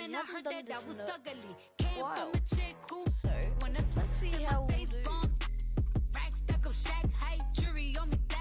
And I heard that I was ugly. Came from a chick who wanna let's see how my face bump. Rack stack of shack height, jury on me that.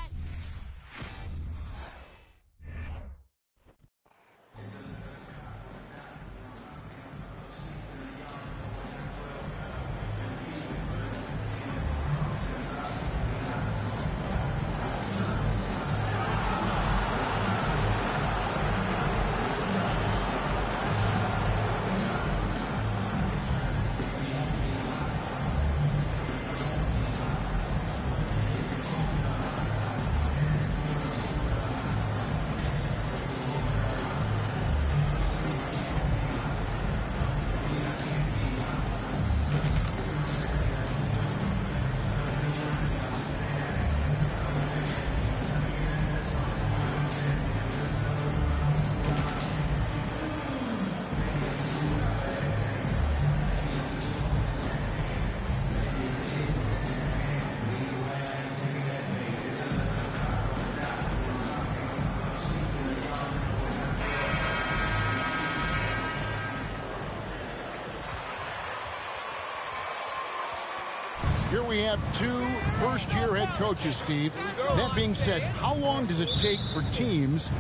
Here we have two first-year head coaches, Steve. That being said, how long does it take for teams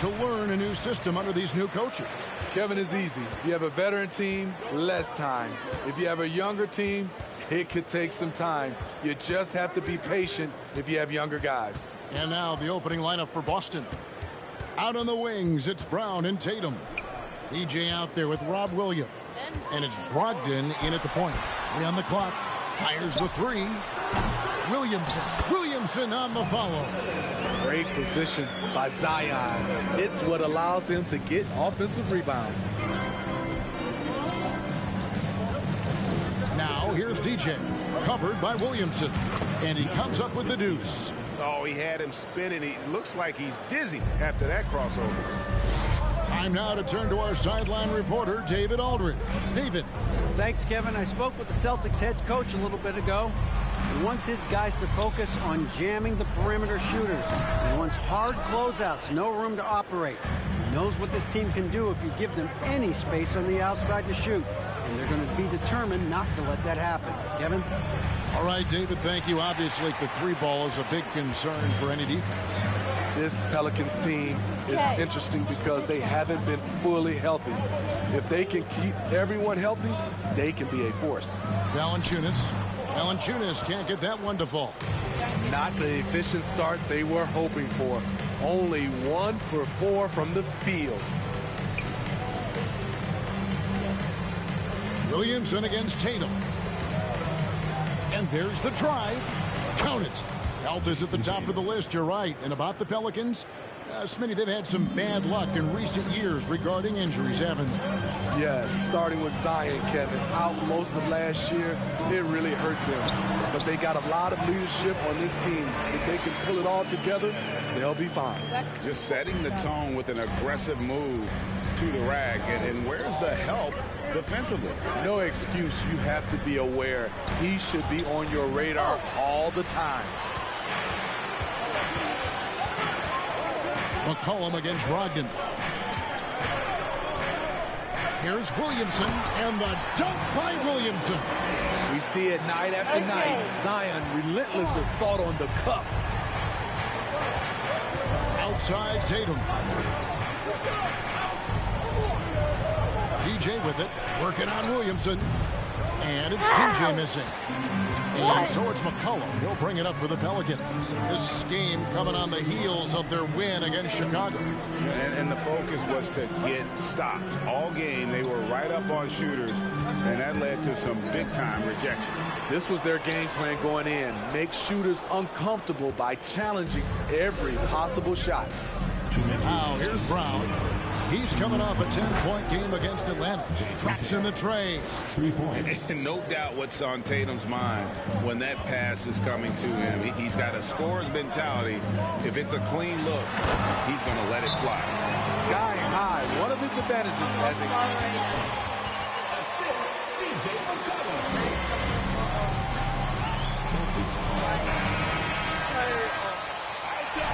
to learn a new system under these new coaches? Kevin, is easy. If you have a veteran team, less time. If you have a younger team, it could take some time. You just have to be patient if you have younger guys. And now the opening lineup for Boston. Out on the wings, it's Brown and Tatum. EJ out there with Rob Williams. And it's Brogdon in at the point. 3 on the clock. Fires the 3. Williamson on the follow. Great position by Zion. It's what allows him to get offensive rebounds. Now here's DJ, covered by Williamson. And he comes up with the deuce. Oh, he had him spinning. He looks like he's dizzy after that crossover. Time now to turn to our sideline reporter, David Aldridge. David. Thanks, Kevin. I spoke with the Celtics head coach a little bit ago. He wants his guys to focus on jamming the perimeter shooters. He wants hard closeouts, no room to operate. He knows what this team can do if you give them any space on the outside to shoot. And they're going to be determined not to let that happen. Kevin? All right, David, thank you. Obviously, the 3-ball is a big concern for any defense. This Pelicans team is interesting because they haven't been fully healthy. If they can keep everyone healthy, they can be a force. Valanciunas can't get that one to fall. Not the efficient start they were hoping for. Only 1 for 4 from the field. Williamson against Tatum. And there's the drive. Count it. Health is at the top of the list, you're right. And about the Pelicans, Smitty, they've had some bad luck in recent years regarding injuries, haven't they? Yes, starting with Zion, Kevin, out most of last year, it really hurt them. But they got a lot of leadership on this team. If they can pull it all together, they'll be fine. Just setting the tone with an aggressive move to the rack. And where's the help defensively? No excuse. You have to be aware. He should be on your radar all the time. McCollum against Brogdon. Here's Williamson, and the dunk by Williamson. We see it night after night. Zion, relentless assault on the cup. Outside Tatum. DJ with it, working on Williamson. And it's DJ missing. And so it's McCollum. He'll bring it up for the Pelicans. This game coming on the heels of their win against Chicago. And the focus was to get stops. All game, they were right up on shooters, and that led to some big-time rejections. This was their game plan going in. Make shooters uncomfortable by challenging every possible shot. Now, here's Brown. He's coming off a 10-point game against Atlanta. Drops in the tray. 3 points. And no doubt what's on Tatum's mind when that pass is coming to him. He's got a scorer's mentality. If it's a clean look, he's going to let it fly. Sky high. One of his advantages as a...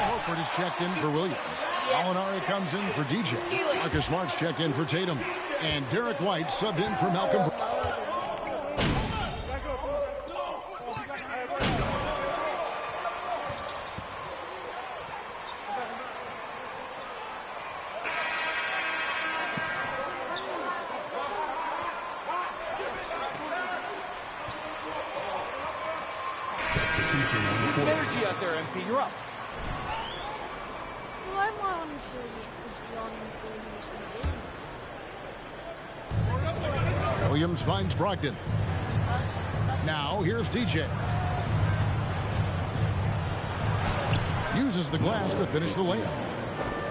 Horford is checked in for Williams. Alinari comes in for DJ. Marcus Smart's checked in for Tatum. And Derek White subbed in for Malcolm. It's energy out there, MP. You're up. Well, I want to see this young game. Williams finds Brogdon. Now here's DJ. Uses the glass to finish the layup.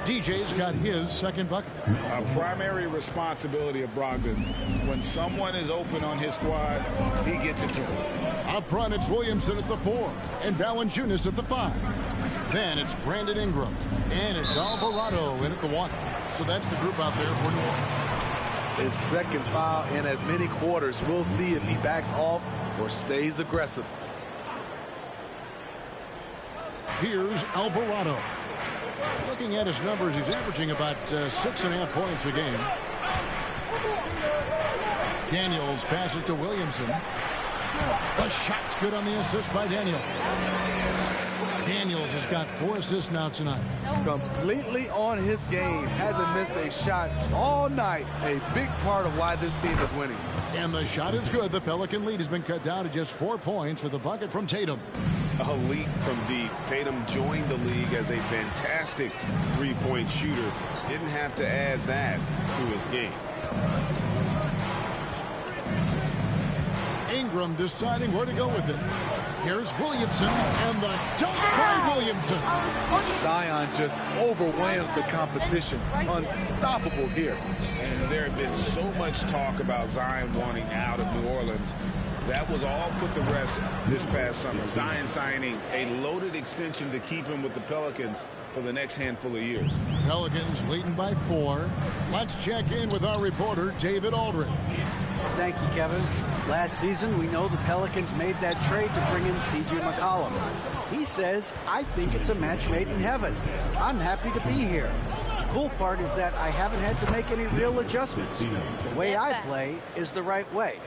DJ's got his second bucket. A primary responsibility of Brogdon's. When someone is open on his squad, he gets it to him. Up front, it's Williamson at the 4 and Valanciunas at the 5. Then it's Brandon Ingram and it's Alvarado in at the 1. So that's the group out there for New Orleans. His second foul in as many quarters. We'll see if he backs off or stays aggressive. Here's Alvarado. Looking at his numbers, he's averaging about 6.5 points a game. Daniels passes to Williamson. The shot's good on the assist by Daniels. Daniels has got 4 assists now tonight. Completely on his game. Hasn't missed a shot all night. A big part of why this team is winning. And the shot is good. The Pelican lead has been cut down to just 4 points with a bucket from Tatum. A leap from deep. Tatum joined the league as a fantastic three-point shooter. Didn't have to add that to his game. Ingram deciding where to go with it. Here's Williamson and the dunk by Williamson. Zion just overwhelms the competition. Unstoppable here. And there had been so much talk about Zion wanting out of New Orleans. That was all put to rest this past summer. Zion signing a loaded extension to keep him with the Pelicans for the next handful of years. Pelicans leading by 4. Let's check in with our reporter, David Aldridge. Thank you, Kevin. Last season, we know the Pelicans made that trade to bring in C.J. McCollum. He says, I think it's a match made in heaven. I'm happy to be here. The cool part is that I haven't had to make any real adjustments. The way I play is the right way.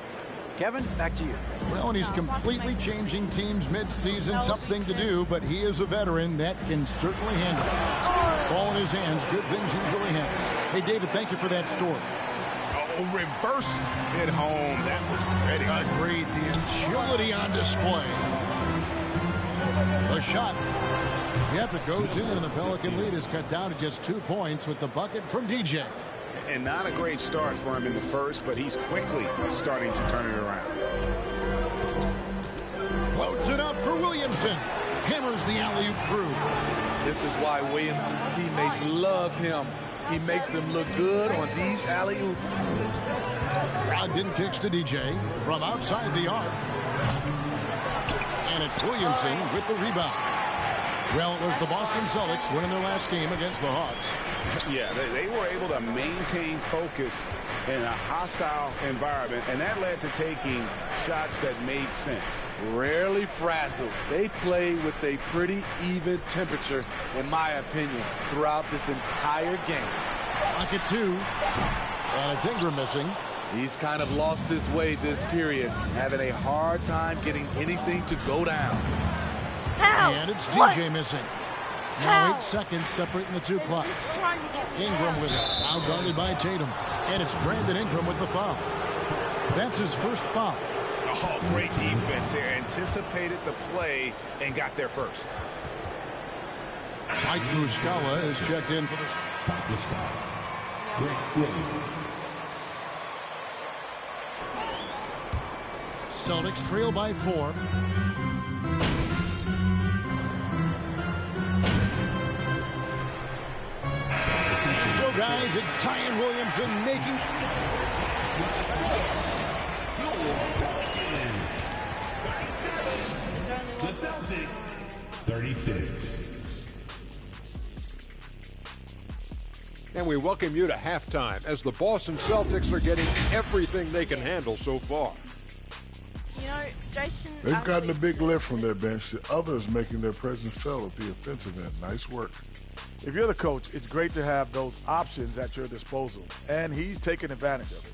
Kevin, back to you. Well, and he's completely changing teams mid-season. Tough thing to do, but he is a veteran that can certainly handle it. Ball in his hands, good things usually happen. Hey, David, thank you for that story. Oh, reversed at home. That was pretty. Agreed. The agility on display. The shot. Yep, it goes in, and the Pelican lead is cut down to just 2 points with the bucket from DJ. And not a great start for him in the first, but he's quickly starting to turn it around. Floats it up for Williamson. Hammers the alley-oop through. This is why Williamson's teammates love him. He makes them look good on these alley-oops. Brogdon kicks to DJ from outside the arc. And it's Williamson with the rebound. Well, it was the Boston Celtics winning their last game against the Hawks. Yeah, they were able to maintain focus in a hostile environment, and that led to taking shots that made sense. Rarely frazzled. They play with a pretty even temperature, in my opinion, throughout this entire game. Pocket 2. And it's Ingram missing. He's kind of lost his way this period, having a hard time getting anything to go down. How? And it's DJ missing. Now 8 seconds separating the 2 clocks. Ingram with it. Now guarded by Tatum. And it's Brandon Ingram with the foul. That's his first foul. Oh, great defense there. Anticipated the play and got there first. Mike Muscala is checked in for the Celtics trail by 4. So, guys, it's Zion Williamson making... The Celtics, 36. And we welcome you to halftime as the Boston Celtics are getting everything they can handle so far. You know, Jason. They've gotten a big lift from their bench. The others making their presence felt at the offensive end. Nice work. If you're the coach, it's great to have those options at your disposal, and he's taking advantage of it.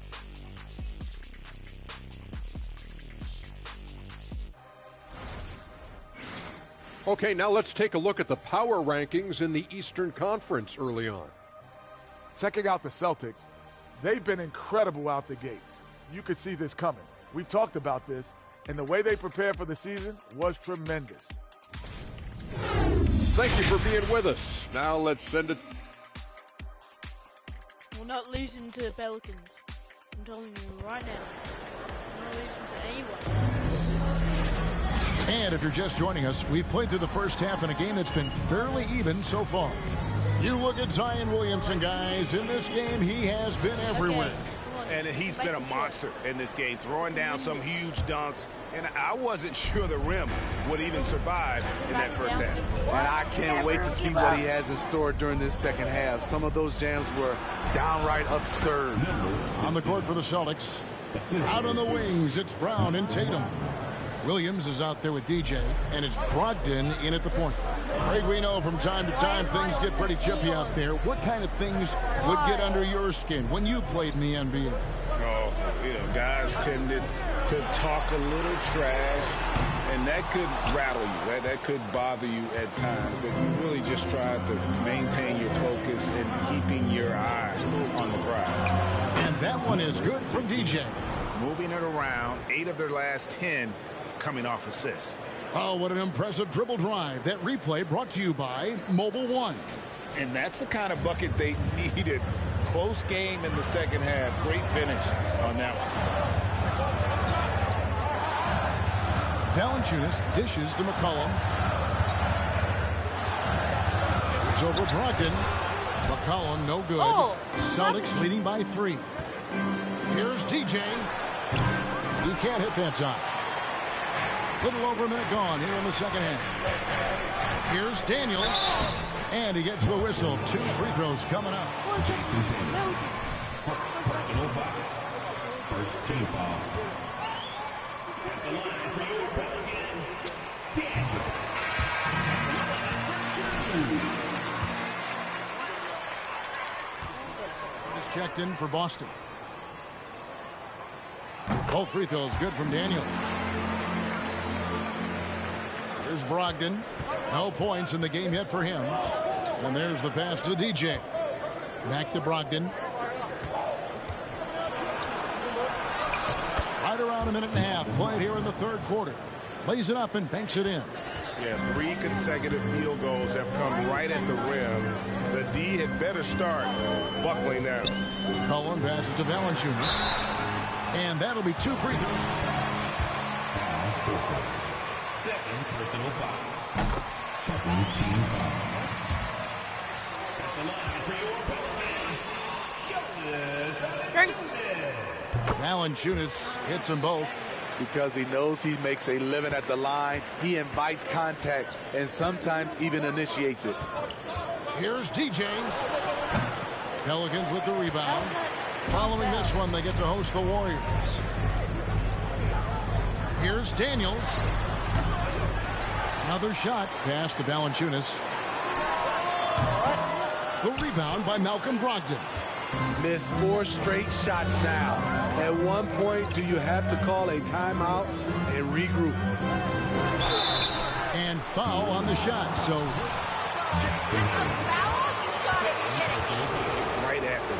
Okay, now let's take a look at the power rankings in the Eastern Conference early on. Checking out the Celtics, they've been incredible out the gates. You could see this coming. We've talked about this, and the way they prepared for the season was tremendous. Thank you for being with us. Now let's send it. We're not losing to the Pelicans. I'm telling you right now. We're not losing to anyone. And if you're just joining us, we've played through the first half in a game that's been fairly even so far. You look at Zion Williamson, guys. In this game, he has been everywhere. And he's been a monster in this game, throwing down some huge dunks. And I wasn't sure the rim would even survive in that first half. And I can't wait to see what he has in store during this second half. Some of those jams were downright absurd. On the court for the Celtics. Out on the wings, it's Brown and Tatum. Williams is out there with DJ, and it's Brogdon in at the point. Craig, we know from time to time things get pretty chippy out there. What kind of things would get under your skin when you played in the NBA? Oh, you know, guys tended to talk a little trash, and that could rattle you. That could bother you at times, but you really just tried to maintain your focus and keeping your eye on the prize. And that one is good from DJ. Moving it around, 8 of their last 10 coming off assists. Oh, what an impressive dribble drive. That replay brought to you by Mobile One. And that's the kind of bucket they needed. Close game in the second half. Great finish on that one. Valanciunas dishes to McCollum. Shoots over Brogdon. McCollum no good. Oh, Celtics leading by 3. Here's DJ. He can't hit that time. Little over a minute gone here in the second half. Here's Daniels. And he gets the whistle. 2 free throws coming up. Personal foul. First team foul. At the line for your Pelicans, Daniels. Just checked in for Boston. Both free throws good from Daniels. There's Brogdon. No points in the game yet for him. And there's the pass to DJ. Back to Brogdon. Right around a minute and a half played here in the third quarter. Lays it up and banks it in. Yeah, 3 consecutive field goals have come right at the rim. The D had better start buckling down. Cullen passes to Valanciunas. And that'll be 2 free throws. Second personal foul. Second team foul. At the line for your Pelicans, Valanciunas hits them both. Because he knows he makes a living at the line. He invites contact and sometimes even initiates it. Here's DJ. Pelicans with the rebound. Following this one, they get to host the Warriors. Here's Daniels. Another shot. Pass to Valanciunas. The rebound by Malcolm Brogdon. Missed 4 straight shots now. At one point, do you have to call a timeout and regroup? And foul on the shot. So Right at the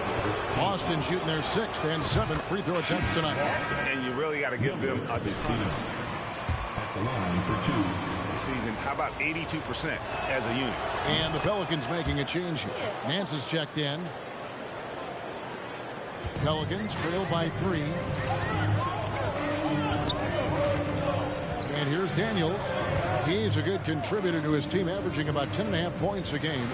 Boston shooting their 6th and 7th free throw attempts tonight. And you really got to give them a ton. At the line for 2. Season. How about 82% as a unit? And the Pelicans making a change here. Nance is checked in. Pelicans trail by 3. And here's Daniels. He's a good contributor to his team, averaging about 10.5 points a game.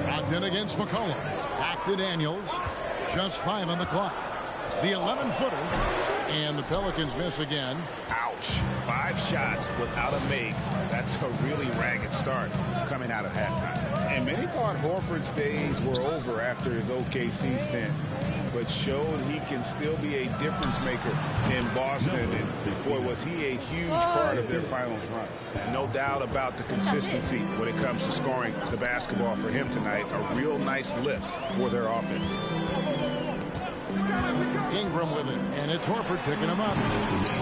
Brogdon against McCollum. Back to Daniels. Just 5 on the clock. The 11-footer. And the Pelicans miss again. Ouch. 5 shots without a make. That's a really ragged start coming out of halftime. And And many thought Horford's days were over after his OKC stint, but showed he can still be a difference maker in Boston. And boy, was he a huge part of their finals run. And no doubt about the consistency when it comes to scoring the basketball for him tonight. A real nice lift for their offense. Ingram with it, and it's Horford picking him up.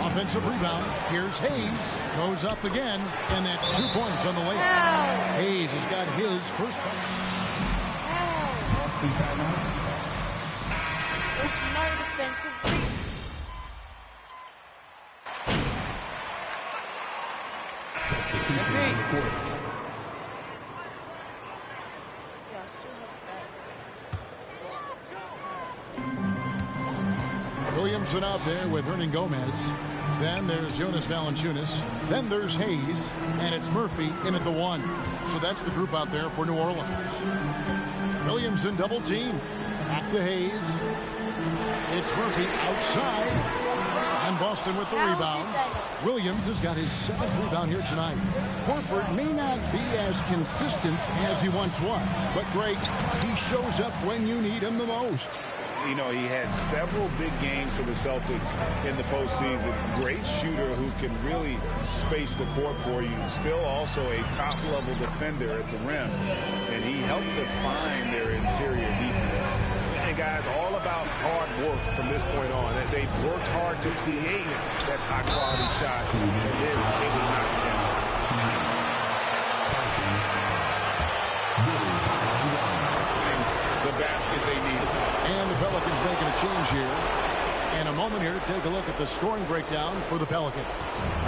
Offensive rebound. Here's Hayes. Goes up again, and that's 2 points on the way. Hayes has got his first point. It's no defensive reach. Substitution in the court. Yeah, still have that. Williamson out there with Hernan Gomez. Then there's Jonas Valanciunas. Then there's Hayes. And it's Murphy in at the 1. So that's the group out there for New Orleans. Williamson double team. Back to Hayes. It's Murphy outside. And Boston with the rebound. Williams has got his 7th rebound here tonight. Horford may not be as consistent as he once was. But Greg, he shows up when you need him the most. You know, he had several big games for the Celtics in the postseason. Great shooter who can really space the court for you. Still also a top-level defender at the rim. And he helped define their interior defense. And, guys, all about hard work from this point on. They've worked hard to create that high-quality shot. And then they will knock it down. The basket they needed. And the Pelicans making a change here. And a moment here to take a look at the scoring breakdown for the Pelicans.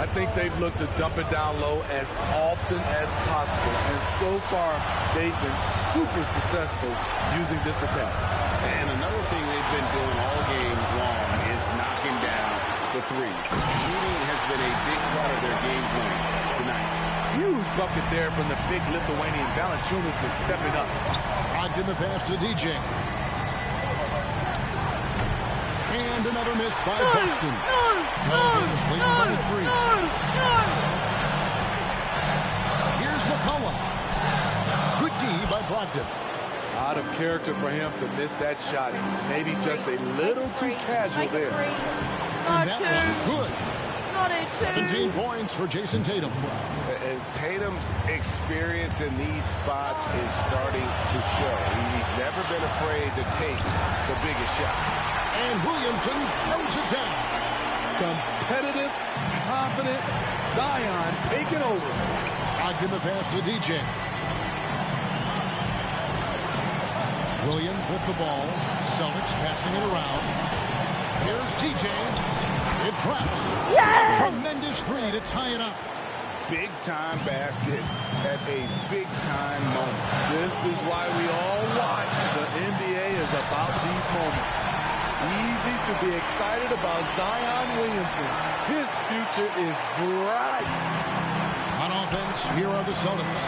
I think they've looked to dump it down low as often as possible. And so far, they've been super successful using this attack. And another thing they've been doing all game long is knocking down the three. Shooting has been a big part of their game plan tonight. Huge bucket there from the big Lithuanian. Valanciunas is stepping up. In the pass to DJ. And another miss by Boston. Pelicans leading by 3. Here's McCollum. Good D by Brogdon. Out of character for him to miss that shot. Maybe just a little too casual there. And that one good. 17 points for Jason Tatum. And Tatum's experience in these spots is starting to show. He's never been afraid to take the biggest shots. And Williamson throws it down. Competitive, confident, Zion taking over. Ogden the pass to DJ. Williams with the ball. Celtics passing it around. Here's TJ. It traps. Yes! Tremendous 3 to tie it up. Big-time basket at a big-time moment. This is why we all watch. The NBA is about these moments. Easy to be excited about Zion Williamson. His future is bright. On offense, here are the Celtics.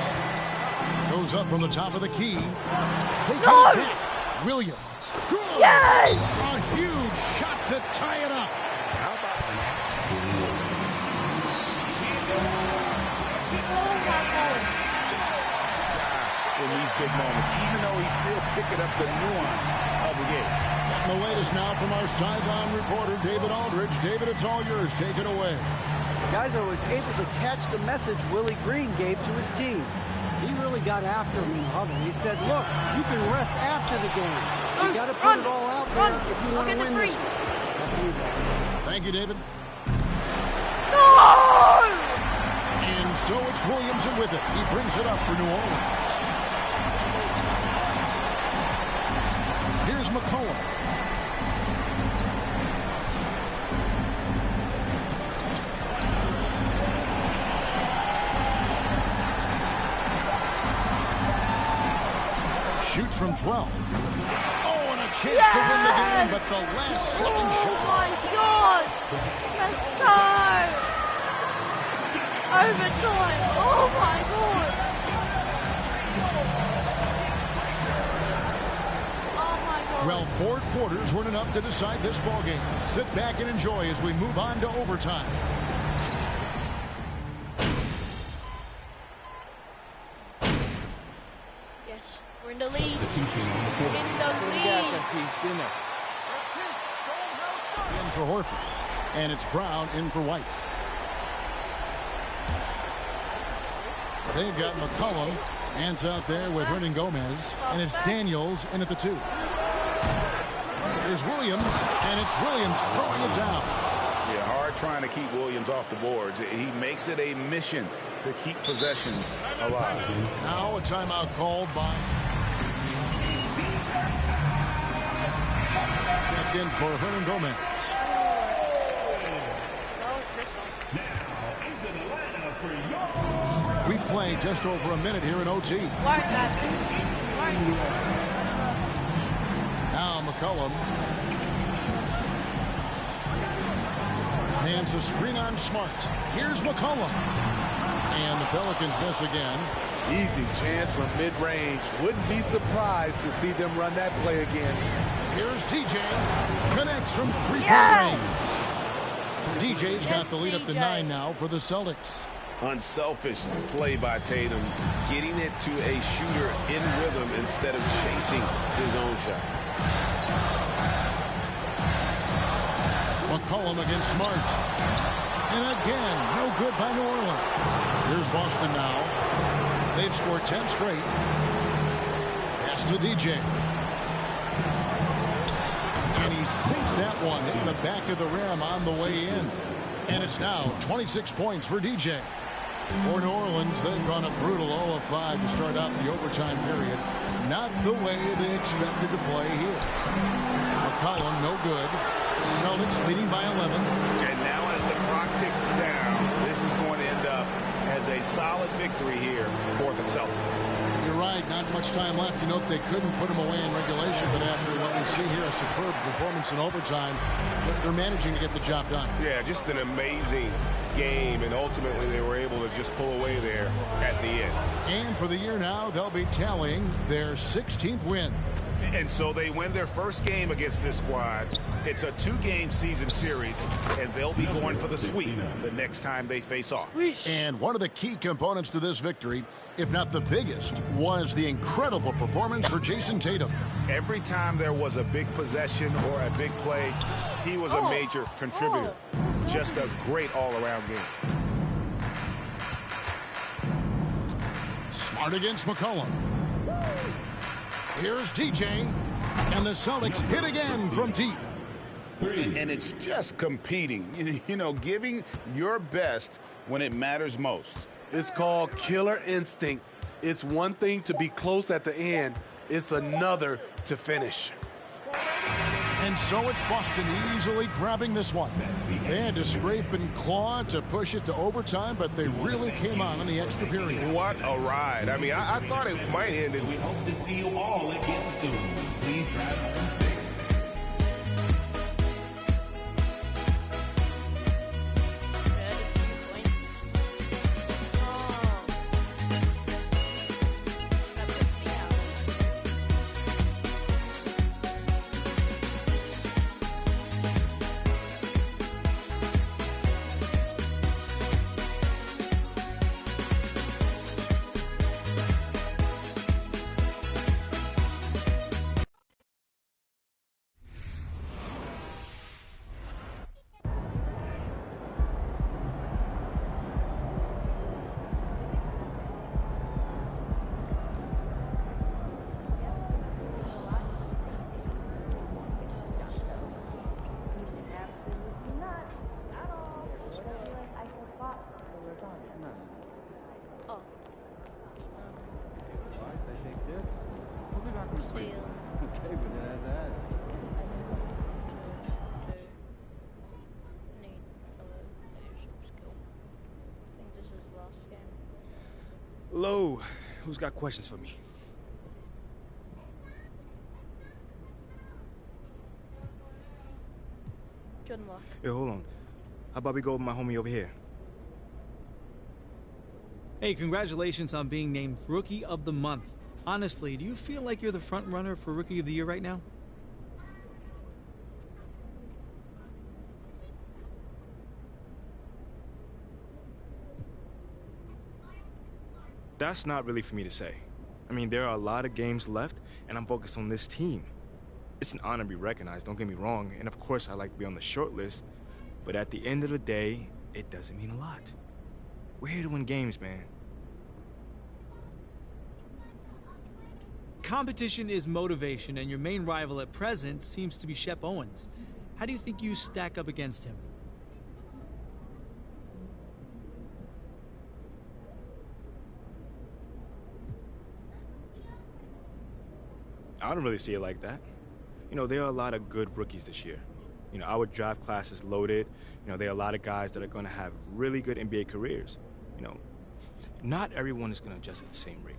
Goes up from the top of the key. They get it back. Williams. Good. Yes! A huge shot to tie it up. How about in these big moments, even though he's still picking up the nuance of the game. And the latest now from our sideline reporter, David Aldridge. David, it's all yours. Take it away. Guys, I was able to catch the message Willie Green gave to his team. He really got after him in the huddle. He said, look, you can rest after the game. You got to put it all out there if you want to win this one. Up to you guys. Thank you, David. No! And so it's Williamson with it. He brings it up for New Orleans. Here's McCollum. Shoots from 12. Oh, and a chance to win the game, but the last second shot. Oh my God! Let's go! Overtime! Oh my God! Oh my God! Well, 4 quarters weren't enough to decide this ballgame. Sit back and enjoy as we move on to overtime. Yeah, Yes, we're in the lead. Substitution on the court. In the Foot in the gas, lead. MP. Get in there. In for Horford. And it's Brown in for White. They've got McCollum. Hands out there with Hernan Gomez. And it's Daniels in at the 2. Here's Williams. And it's Williams throwing it down. Yeah, hard trying to keep Williams off the boards. He makes it a mission to keep possessions alive. Now a timeout called by... Checked in for Hernan Gomez. We play just over a minute here in OT. Now McCollum. Hands a screen on Smart. Here's McCollum. And the Pelicans miss again. Easy chance from mid-range. Wouldn't be surprised to see them run that play again. Here's DJ. Connects from three-point range. DJ's got the lead up to 9 now for the Celtics. Unselfish play by Tatum, getting it to a shooter in rhythm instead of chasing his own shot. McCollum against Smart. And again, no good by New Orleans. Here's Boston now. They've scored 10 straight. Pass to DJ. And he sinks that one in the back of the rim on the way in. And it's now 26 points for DJ. For New Orleans, they've gone a brutal 0 of 5 to start out the overtime period. Not the way they expected to play here. McCollum, no good. Celtics leading by 11. And now as the clock ticks down, this is going to end up as a solid victory here for the Celtics. You're right, not much time left. You note they couldn't put him away in regulation, but after what we've seen here, a superb performance in overtime, they're managing to get the job done. Yeah, just an amazing game, and ultimately they were able to just pull away there at the end. And for the year now, they'll be tallying their 16th win. And so they win their first game against this squad. It's a 2-game season series, and they'll be going for the sweep the next time they face off. And one of the key components to this victory, if not the biggest, was the incredible performance for Jason Tatum. Every time there was a big possession or a big play, he was a major contributor. Just a great all-around game. Smart against McCollum. Here's DJ, and the Celtics hit again from deep. And it's just competing, you know, giving your best when it matters most. It's called killer instinct. It's one thing to be close at the end. It's another to finish. And so it's Boston easily grabbing this one. They had to scrape and claw to push it to overtime, but they really came on in the extra period. What a ride. I mean, I thought it might end. We hope to see you all again soon. Please drive home safe. Hello, who's got questions for me? John Locke. Hey, hold on. How about we go with my homie over here? Hey, congratulations on being named Rookie of the Month. Honestly, do you feel like you're the front runner for Rookie of the Year right now? That's not really for me to say. I mean, there are a lot of games left, and I'm focused on this team. It's an honor to be recognized, don't get me wrong, and of course I like to be on the short list, but at the end of the day, it doesn't mean a lot. We're here to win games, man. Competition is motivation, and your main rival at present seems to be Shep Owens. How do you think you stack up against him? I don't really see it like that. You know, there are a lot of good rookies this year. You know, our draft class is loaded. You know, there are a lot of guys that are going to have really good NBA careers. You know, not everyone is going to adjust at the same rate.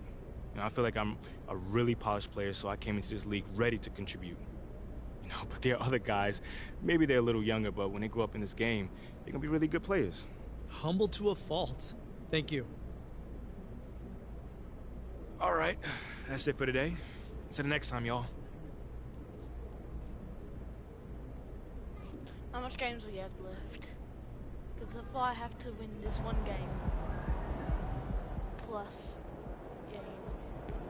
You know, I feel like I'm a really polished player, so I came into this league ready to contribute. You know, but there are other guys, maybe they're a little younger, but when they grow up in this game, they're going to be really good players. Humble to a fault. Thank you. All right, that's it for today. Until the next time, y'all. How much games do we have left? Because if I have to win this one game, plus game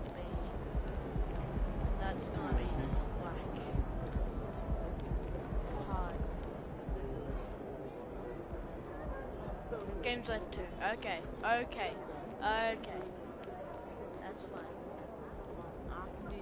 B, that's gonna be like hard. Games left 2. Okay. That's fine. I can do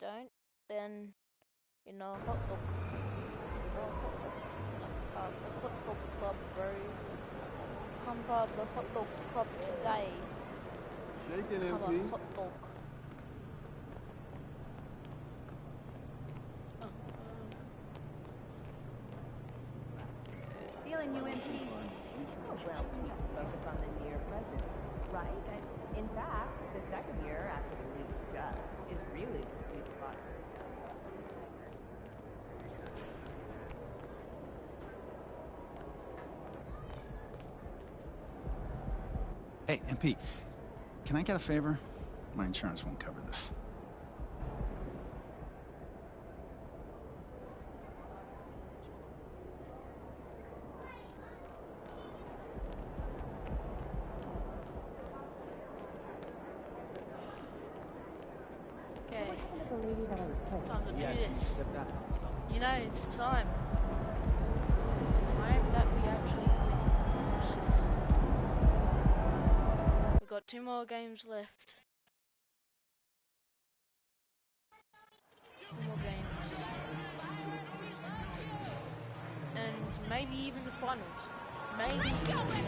that. Then, you know, hot dog club, bro. I'm part of the hot dog club today. Shaking Have MP. a hot dog. Feeling you, MP? Oh, well, just focus on the near present, right? And in fact, the second year after the league's just is really the sweet spot. Hey, MP, can I get a favor? My insurance won't cover this. Okay. Time to do this. You know, it's time. It's time that we actually win. We've got 2 more games left. 2 more games. And maybe even the finals. Maybe even the finals.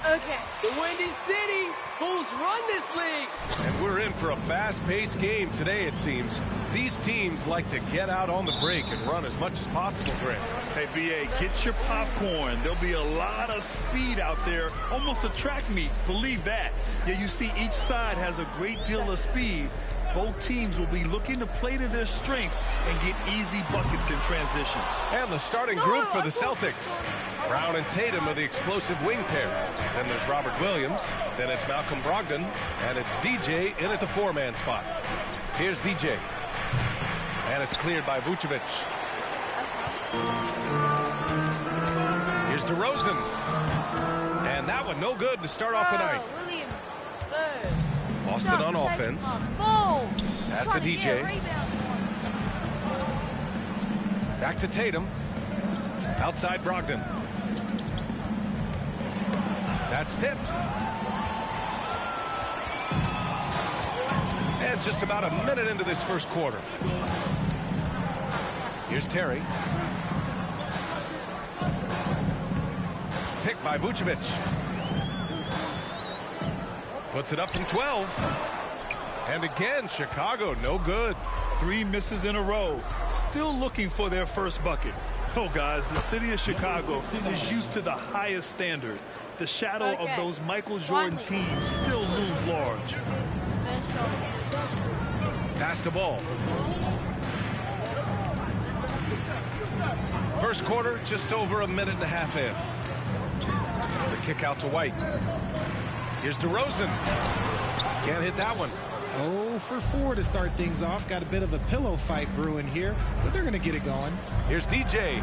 Okay. The Windy City, who's run this league? And we're in for a fast-paced game today, it seems. These teams like to get out on the break and run as much as possible, Greg. Hey, BA, get your popcorn. There'll be a lot of speed out there, almost a track meet. Believe that. Yeah, you see each side has a great deal of speed. Both teams will be looking to play to their strength and get easy buckets in transition. And the starting group for the Celtics. Brown and Tatum are the explosive wing pair. Then there's Robert Williams. Then it's Malcolm Brogdon. And it's DJ in at the 4-man spot. Here's DJ. And it's cleared by Vucevic. Here's DeRozan. And that one no good to start off the night. Williams. Boston on offense. Pass to DJ. Back to Tatum. Outside Brogdon. That's tipped. And it's just about a minute into this first quarter. Here's Terry. Pick by Vucevic. Puts it up from 12. And again, Chicago, no good. 3 misses in a row. Still looking for their first bucket. Oh, guys, the city of Chicago is used to the highest standard. The shadow of those Michael Jordan teams still looms large. Pass the ball. First quarter, just over a minute and a half in. The kick out to White. Here's DeRozan. Can't hit that one. 0 for 4 to start things off. Got a bit of a pillow fight brewing here, but they're going to get it going. Here's DJ.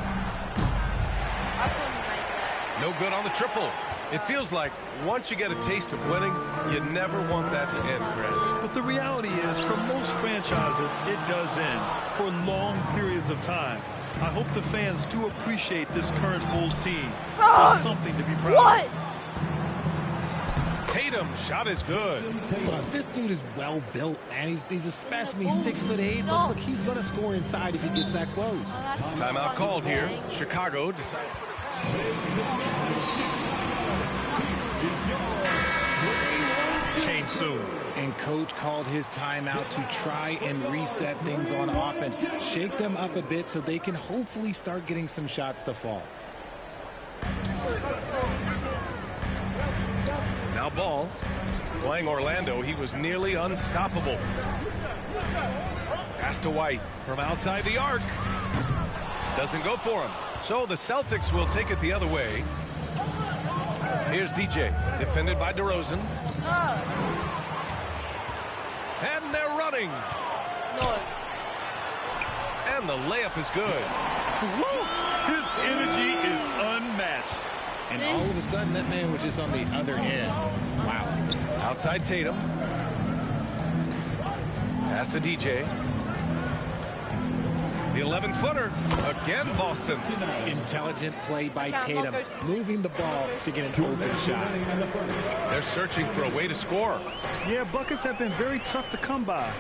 No good on the triple. It feels like once you get a taste of winning, you never want that to end, Grant. But the reality is, for most franchises, it does end for long periods of time. I hope the fans do appreciate this current Bulls team. There's something to be proud of. Tatum, shot is good. Look, this dude is well built, man. He's a specimen. He's 6'8". Look, he's going to score inside if he gets that close. Timeout called here. Chicago decides. Change soon. And coach called his timeout to try and reset things on offense. Shake them up a bit so they can hopefully start getting some shots to fall. Now Ball. Playing Orlando, he was nearly unstoppable. Pass to White from outside the arc. Doesn't go for him. So the Celtics will take it the other way. Here's DJ, defended by DeRozan. And they're running. No. And the layup is good. Woo! His energy is unmatched. And all of a sudden, that man was just on the other end. Wow. Outside Tatum. Pass to DJ. The 11-footer. Again, Boston. Intelligent play by Tatum. Moving the ball to get an open shot. They're searching for a way to score. Yeah, buckets have been very tough to come by.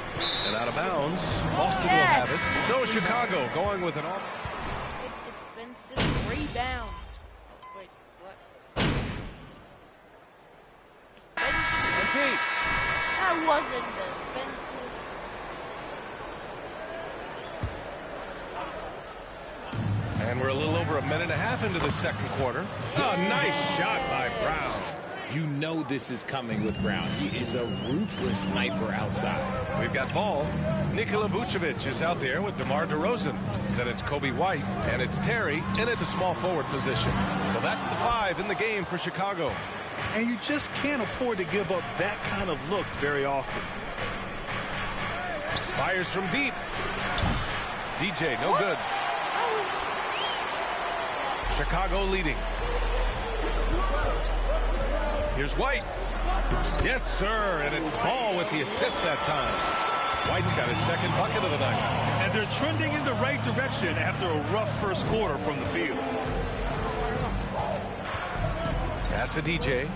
And out of bounds. Boston will have it. So Chicago going with an off. Defensive rebound. Wait, what? That wasn't defensive. And we're a little over a minute and a half into the second quarter. Oh, nice shot by Brown. You know this is coming with Brown. He is a ruthless sniper outside. We've got Ball. Nikola Vucevic is out there with DeMar DeRozan. Then it's Kobe White, and it's Terry in at the small forward position. So that's the 5 in the game for Chicago. And you just can't afford to give up that kind of look very often. Fires from deep. DJ, no good. Chicago leading. Here's White. Yes, sir, and it's Ball with the assist that time. White's got his second bucket of the night. And they're trending in the right direction after a rough first quarter from the field. Pass to DJ.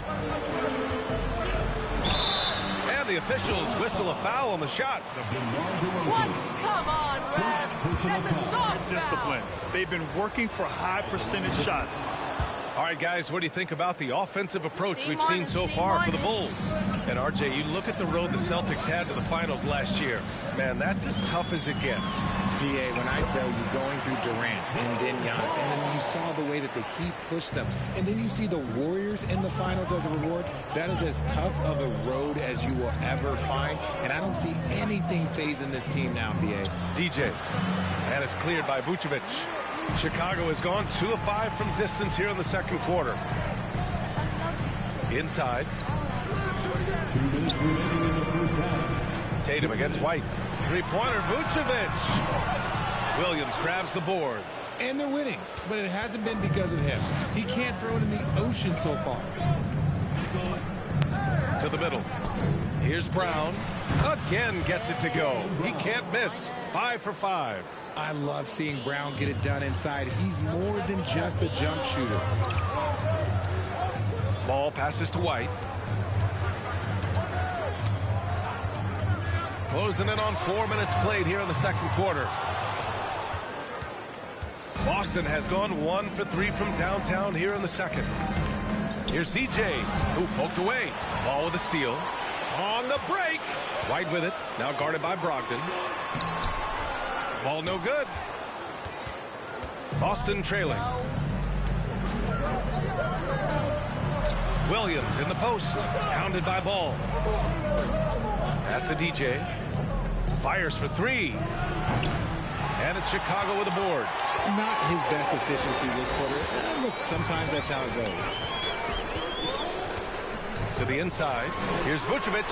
And the officials whistle a foul on the shot. What? Come on, Ref. That's a soft Discipline. They've been working for high percentage shots. All right, guys, what do you think about the offensive approach we've seen so far for the Bulls? And, RJ, you look at the road the Celtics had to the finals last year. Man, that's as tough as it gets. BA, when I tell you going through Durant and then Giannis, and then you saw the way that the Heat pushed them, and then you see the Warriors in the finals as a reward, that is as tough of a road as you will ever find. And I don't see anything phasing this team now, BA. DJ. And it's cleared by Vucevic. Chicago has gone 2 of 5 from distance here in the second quarter. Inside. Tatum against White. Three-pointer, Vucevic. Williams grabs the board. And they're winning, but it hasn't been because of him. He can't throw it in the ocean so far. To the middle. Here's Brown. Again gets it to go. He can't miss. 5 for 5. I love seeing Brown get it done inside. He's more than just a jump shooter. Ball passes to White. Closing in on 4 minutes played here in the second quarter. Boston has gone 1 for 3 from downtown here in the second. Here's DJ, who poked away. Ball with a steal. On the break. White with it. Now guarded by Brogdon. Ball no good. Boston trailing. Williams in the post. Pounded by Ball. Pass to DJ. Fires for 3. And it's Chicago with a board. Not his best efficiency this quarter. Look, sometimes that's how it goes. To the inside. Here's Vucevic.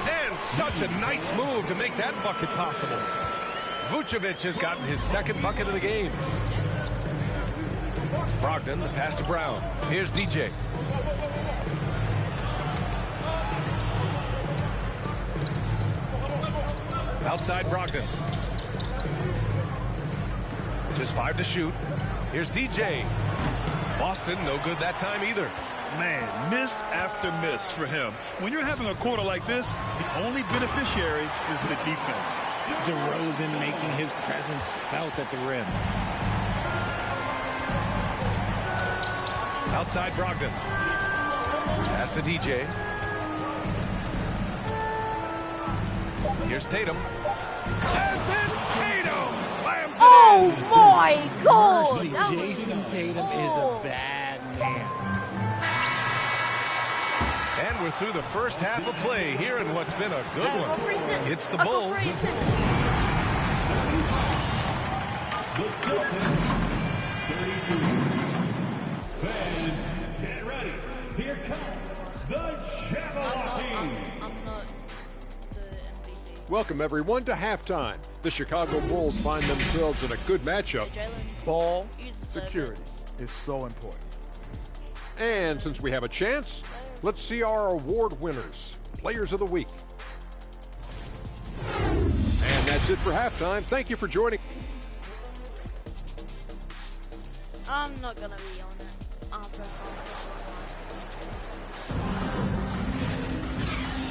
And such a nice move to make that bucket possible. Vucevic has gotten his second bucket of the game. Brogdon, the pass to Brown. Here's DJ. Outside Brogdon. Just 5 to shoot. Here's DJ. Boston, no good that time either. Man, miss after miss for him. When you're having a quarter like this, the only beneficiary is the defense. DeRozan making his presence felt at the rim. Outside Brogdon. Pass to DJ. Here's Tatum. And then Tatum slams it Oh in. my God! See, Jason Tatum is a bad man. And we're through the first half of play here in what's been a good one. It's the Bulls. Fans, get ready. Here comes the Jabberwocky. Welcome, everyone, to halftime. The Chicago Bulls find themselves in a good matchup. Ball security is so important. And since we have a chance, let's see our award winners, Players of the Week. And that's it for halftime. Thank you for joining. I'm not gonna be on it.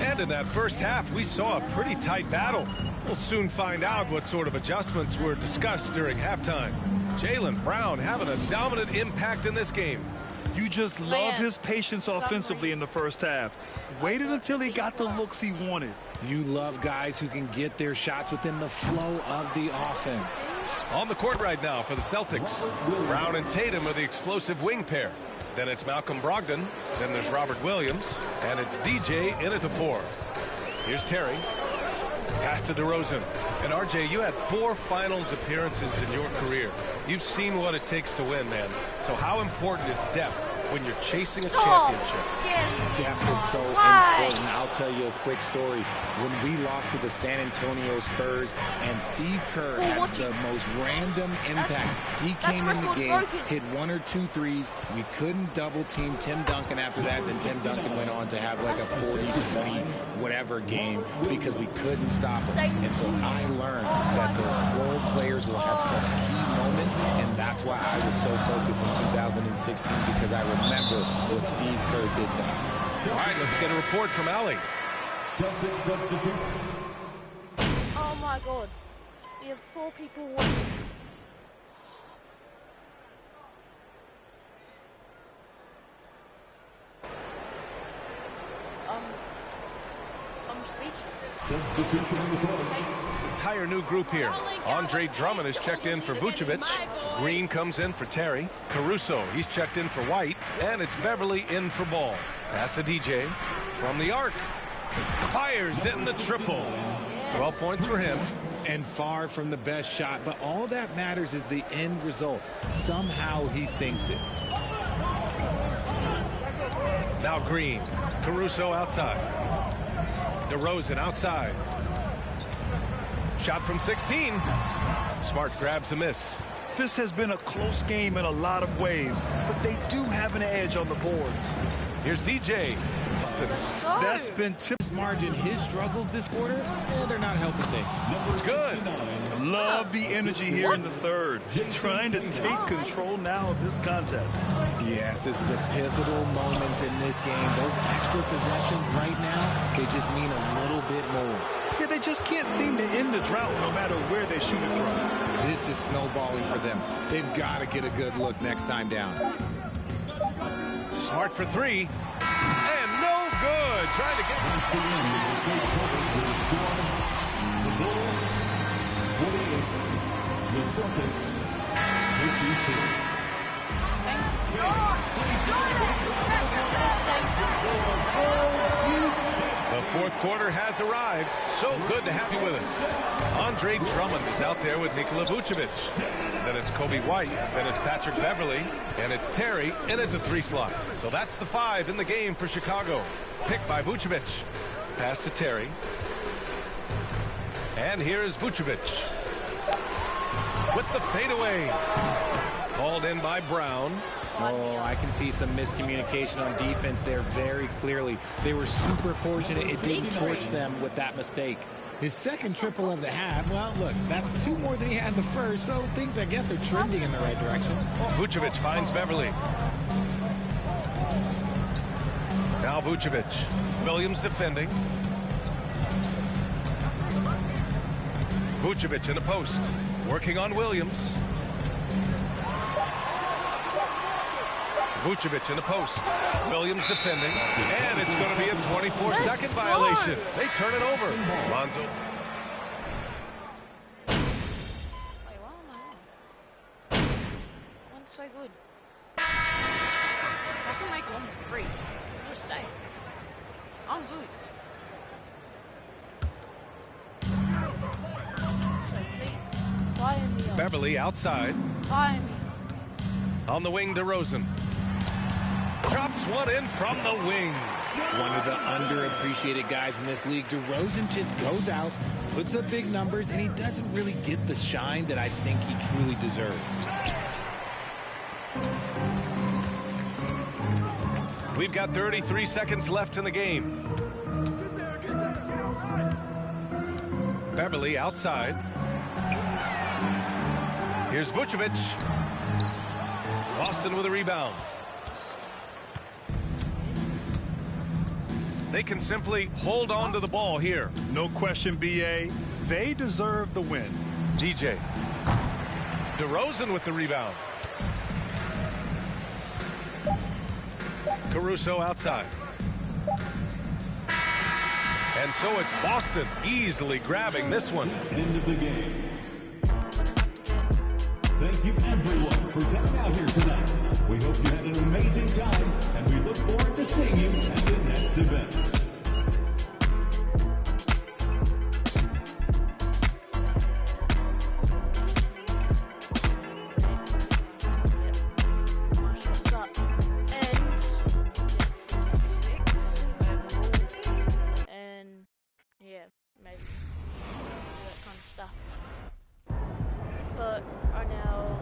And in that first half, we saw a pretty tight battle. We'll soon find out what sort of adjustments were discussed during halftime. Jaylen Brown having a dominant impact in this game. You just love his patience offensively in the first half. Waited until he got the looks he wanted. You love guys who can get their shots within the flow of the offense. On the court right now for the Celtics. Brown and Tatum are the explosive wing pair. Then it's Malcolm Brogdon. Then there's Robert Williams. And it's DJ in at the 4. Here's Terry. Pass to DeRozan. And RJ, you had 4 finals appearances in your career. You've seen what it takes to win, man. So how important is depth when you're chasing a championship? Depth is so important. I'll tell you a quick story. When we lost to the San Antonio Spurs and Steve Kerr had the most random impact. He came in the game, hit 1 or 2 threes. We couldn't double team Tim Duncan after that. Then Tim Duncan went on to have like a 40-20 whatever game because we couldn't stop him. And so I learned that the role players will have such key moments, and that's why I was so focused in 2016 because I remember what Steve Kerr did to us. All right, let's get a report from Allie. Oh my God. We have 4 people watching. I'm speechless. Entire new group here. Andre Drummond is checked in for Vucevic. Green comes in for Terry. Caruso, he's checked in for White. And it's Beverly in for Ball. Pass to DJ from the arc. Fires in the triple. 12 points for him. And far from the best shot, but all that matters is the end result. Somehow he sinks it. Now Green. Caruso outside. DeRozan outside. Shot from 16. Smart grabs a miss. This has been a close game in a lot of ways, but they do have an edge on the boards. Here's DJ. That's been margin. His struggles this quarter, they're not helping things. It's good. Love the energy here in the third. Trying to take control now of this contest. Yes, this is a pivotal moment in this game. Those extra possessions right now, they just mean a little bit more. Yeah, they just can't seem to end the drought no matter where they shoot it from. This is snowballing for them. They've got to get a good look next time down. Smart for three. And no good. Trying to The fourth quarter has arrived. So good to have you with us. Andre Drummond is out there with Nikola Vucevic. Then it's Kobe White. Then it's Patrick Beverly. And it's Terry in at the three slot. So that's the 5 in the game for Chicago. Picked by Vucevic. Pass to Terry. And here's Vucevic. With the fadeaway. Called in by Brown. Oh, I can see some miscommunication on defense there very clearly. They were super fortunate it didn't torch them with that mistake. His second triple of the half, well, look, that's 2 more than he had the first, so things, I guess, are trending in the right direction. Vucevic finds Beverly. Now Vucevic. Williams defending. Vucevic in the post. Working on Williams. Vucevic in the post. Williams defending. And it's going to be a 24-second violation. They turn it over. Lonzo. Wait, what am I on? One's so good. I can make one for free. I'm just saying. I'm good. So please, fire me up. Beverly outside. Fire me. On the wing, DeRozan. Drops one in from the wing. One of the underappreciated guys in this league. DeRozan just goes out, puts up big numbers, and he doesn't really get the shine that I think he truly deserves. We've got 33 seconds left in the game. Beverly outside. Here's Vucevic. Boston with a rebound. They can simply hold on to the ball here. No question, BA. They deserve the win. DJ. DeRozan with the rebound. Caruso outside. And so it's Boston easily grabbing this one. End of the game. Thank you, everyone, for coming out here tonight. We hope you had an amazing time, and we look forward to seeing you at the next event. And yeah, maybe that kind of stuff. But right now,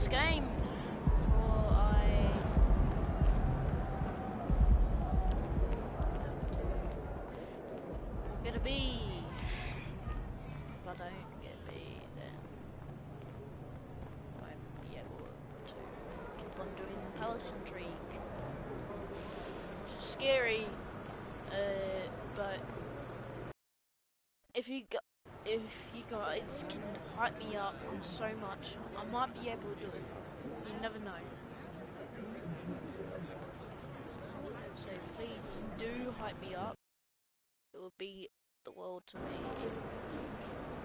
last game before I get a B. If I don't get a B, then I won't be able to keep on doing the palace intrigue. Which is scary, but if you guys can hype me up so much, I might be able to do it. You never know. So please do hype me up. It would be the world to me if you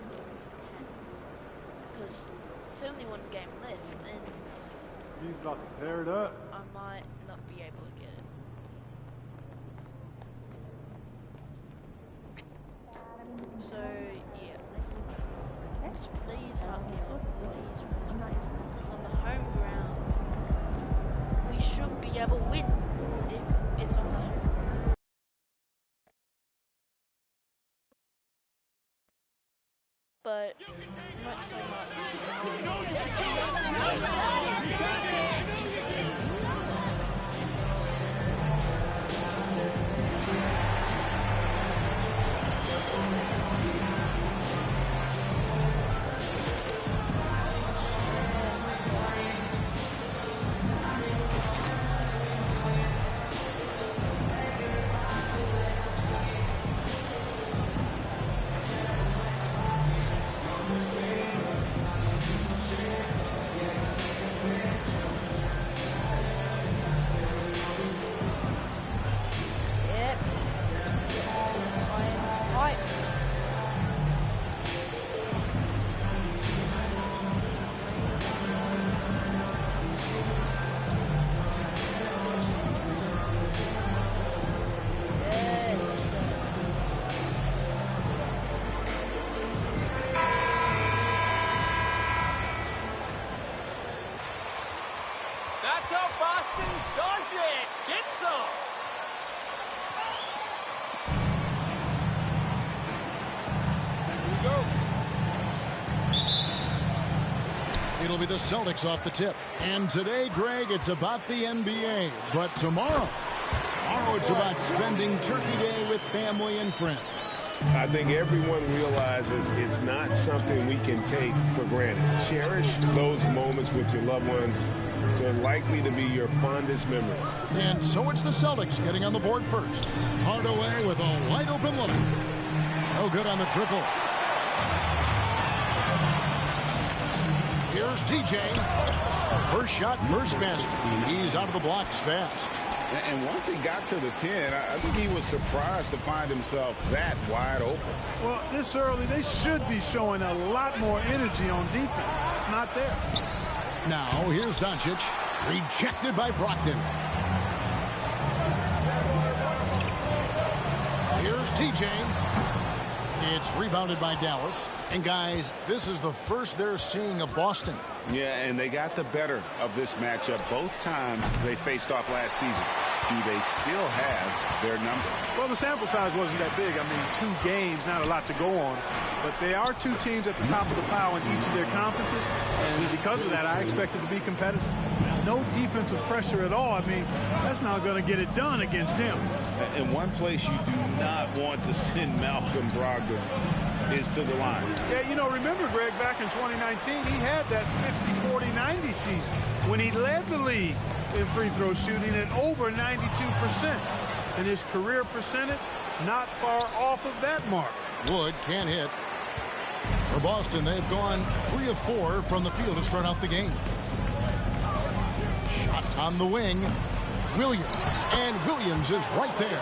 can. Because it's only one game left, and He's about to tear it up. I might not be able to get it. So yeah, just please help me out, please. It's on the home ground. We should be able to win if it's on the home ground. But not so much. That's how Boston does it. Get some. Here we go. It'll be the Celtics off the tip. And today, Greg, it's about the NBA. But tomorrow it's about spending Turkey Day with family and friends. I think everyone realizes it's not something we can take for granted. Cherish those moments with your loved ones. They're likely to be your fondest memories. And so it's the Celtics getting on the board first. Hardaway with a wide open look. No good on the triple. Here's TJ. First shot, first basket. He's out of the blocks fast. And once he got to the 10, I think he was surprised to find himself that wide open. Well, this early, they should be showing a lot more energy on defense. It's not there. Now, here's Doncic. Rejected by Brogdon. Here's TJ. It's rebounded by Dallas. And, guys, this is the first they're seeing of Boston. Yeah, and they got the better of this matchup both times they faced off last season. Do they still have their number? Well, the sample size wasn't that big. I mean, 2 games, not a lot to go on. But they are 2 teams at the top of the pile in each of their conferences. And because of that, I expect it to be competitive. No defensive pressure at all. I mean, that's not going to get it done against him. And one place you do not want to send Malcolm Brogdon is to the line. Yeah, you know, remember, Greg, back in 2019, he had that 50-40-90 season when he led the league in free throw shooting at over 92%. And his career percentage not far off of that mark. Wood can't hit. For Boston, they've gone 3 of 4 from the field to start out the game. Shot on the wing. Williams. And Williams is right there.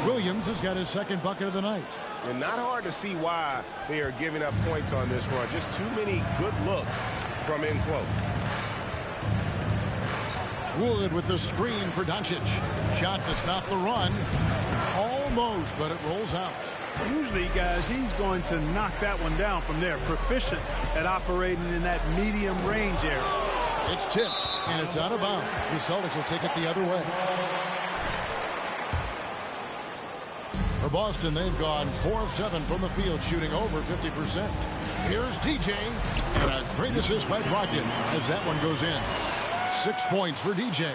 Williams has got his second bucket of the night. And not hard to see why they are giving up points on this run. Just too many good looks from in close. Wood with the screen for Doncic. Shot to stop the run. Almost, but it rolls out. Usually, guys, he's going to knock that one down from there. Proficient at operating in that medium range area. It's tipped, and it's out of bounds. The Celtics will take it the other way. For For Boston, they've gone 4 of 7 from the field, shooting over 50%. Here's DJ, and a great assist by Brogdon as that one goes in. 6 points for DJ.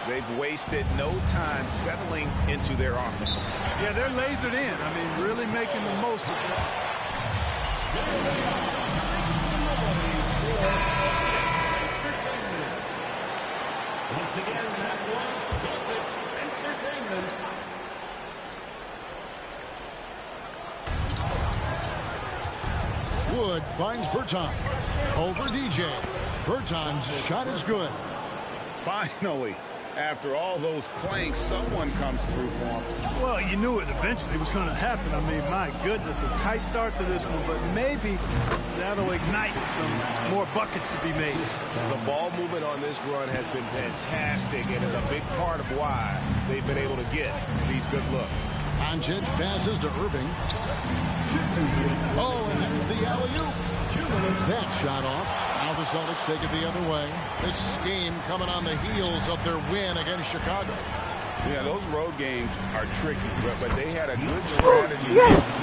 They've wasted no time settling into their offense. Yeah, they're lasered in. I mean, really making the most of it. Once again, that was Celtics Entertainment. Wood finds Bertans over DJ. Bertans' shot is good. Finally, after all those clanks, someone comes through for him. Well, you knew it eventually was going to happen. I mean, my goodness, a tight start to this one, but maybe that'll ignite some more buckets to be made. The ball movement on this run has been fantastic and is a big part of why they've been able to get these good looks. Doncic passes to Irving. Oh, and there's the alley-oop. That shot off. Now the Celtics take it the other way. This game coming on the heels of their win against Chicago. Yeah, those road games are tricky, but they had a good strategy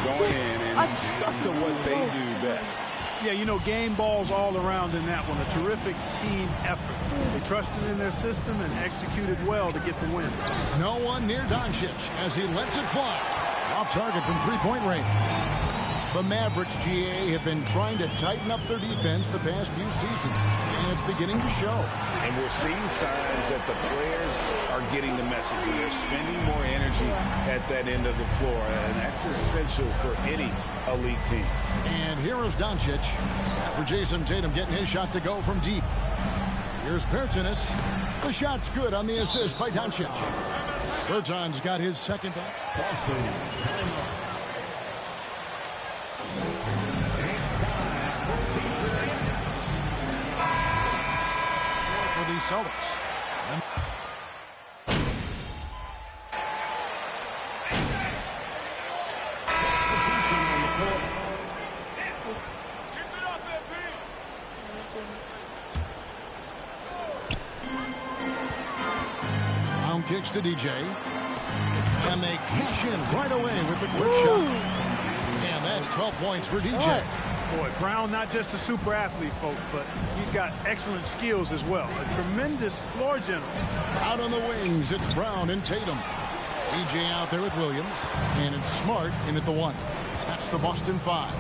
going in and stuck to what they do best. Yeah, you know, game balls all around in that one. A terrific team effort. They trusted in their system and executed well to get the win. No one near Doncic as he lets it fly. Off target from three-point range. The Mavericks, GA, have been trying to tighten up their defense the past few seasons, and it's beginning to show. And we're seeing signs that the players are getting the message. They're spending more energy at that end of the floor, and that's essential for any elite team. And here is Doncic after Jason Tatum getting his shot to go from deep. Here's Bertans. The shot's good on the assist by Doncic. Bertans got his second back. For the Celtics. Brown kicks to DJ. And they cash in right away with the quick shot. And that's 12 points for DJ. Boy, Brown not just a super athlete, folks, but he's got excellent skills as well. A tremendous floor general. Out on the wings, it's Brown and Tatum. DJ out there with Williams. And it's Smart in at the 1. That's the Boston 5.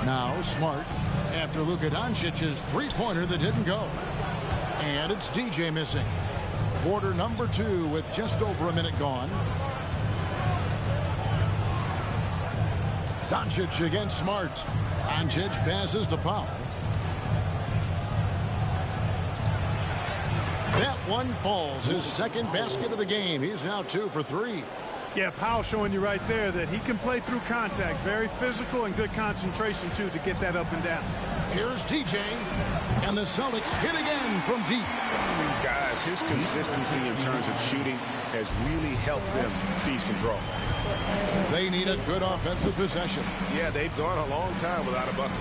Now Smart after Luka Doncic's three-pointer that didn't go. And it's DJ missing. Quarter number 2 with just over a minute gone. Doncic against Smart. Doncic passes to Powell. That one falls. His second basket of the game. He's now 2 for 3. Yeah, Powell showing you right there that he can play through contact. Very physical and good concentration, too, to get that up and down. Here's DJ. And the Celtics hit again from deep. Guys, his consistency in terms of shooting has really helped them seize control. They need a good offensive possession. Yeah, they've gone a long time without a bucket.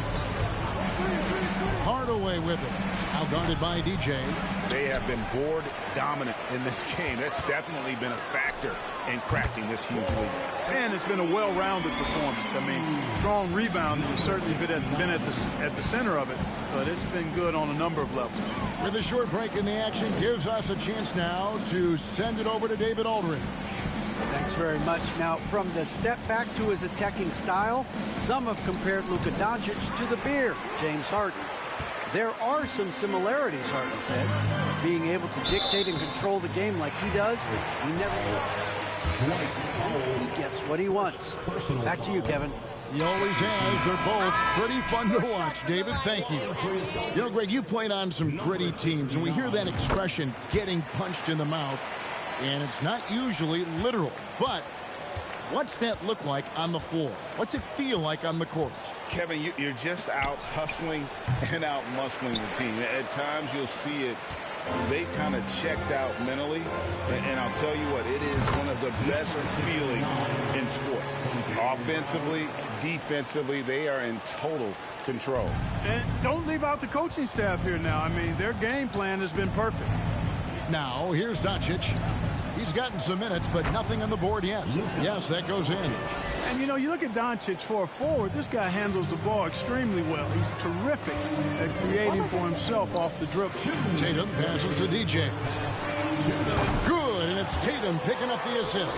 Hardaway with it. Now guarded by DJ. They have been board dominant in this game. That's definitely been a factor in crafting this huge lead. And it's been a well-rounded performance. I mean, strong rebounding has certainly been at the center of it, but it's been good on a number of levels. With a short break in the action, gives us a chance now to send it over to David Aldridge. Thanks very much. Now, from the step back to his attacking style, some have compared Luka Doncic to the Bear, James Harden. There are some similarities, Harden said. Being able to dictate and control the game like he does, he gets what he wants. Back to you, Kevin. He always has. They're both pretty fun to watch, David. Thank you. You know, Greg, you played on some gritty teams, and we hear that expression, getting punched in the mouth, and it's not usually literal. But what's that look like on the floor? What's it feel like on the court? Kevin, you're just out hustling and out muscling the team. At times you'll see it. They've kind of checked out mentally, and I'll tell you what, it is one of the best feelings in sport. Offensively, defensively, they are in total control. And don't leave out the coaching staff here now. I mean, their game plan has been perfect. Now, here's Doncic. He's gotten some minutes, but nothing on the board yet. Yes, that goes in. And, you know, you look at Doncic for a forward, this guy handles the ball extremely well. He's terrific at creating for himself off the dribble. Tatum passes to DJ. Good, and it's Tatum picking up the assist.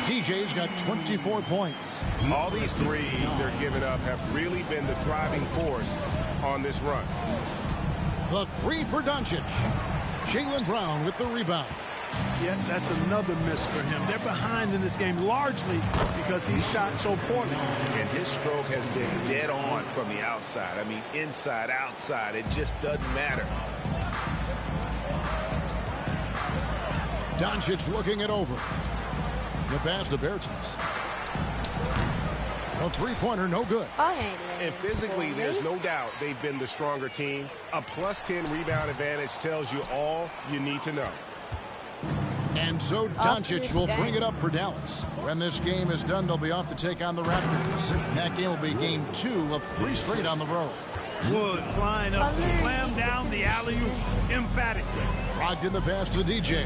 DJ's got 24 points. All these threes they're giving up have really been the driving force on this run. The three for Doncic. Jaylen Brown with the rebound. Yeah, that's another miss for him. They're behind in this game largely because he shot so poorly. And his stroke has been dead on from the outside. I mean, inside, outside, it just doesn't matter. Doncic looking it over. The pass to Bertans. A three-pointer, no good. And physically, there's no doubt they've been the stronger team. A +10 rebound advantage tells you all you need to know. And so Doncic will bring it up for Dallas. When this game is done, they'll be off to take on the Raptors. And that game will be game 2 of 3 straight on the road. Wood flying up to slam down the alley-oop emphatically. Locked in the pass to DJ.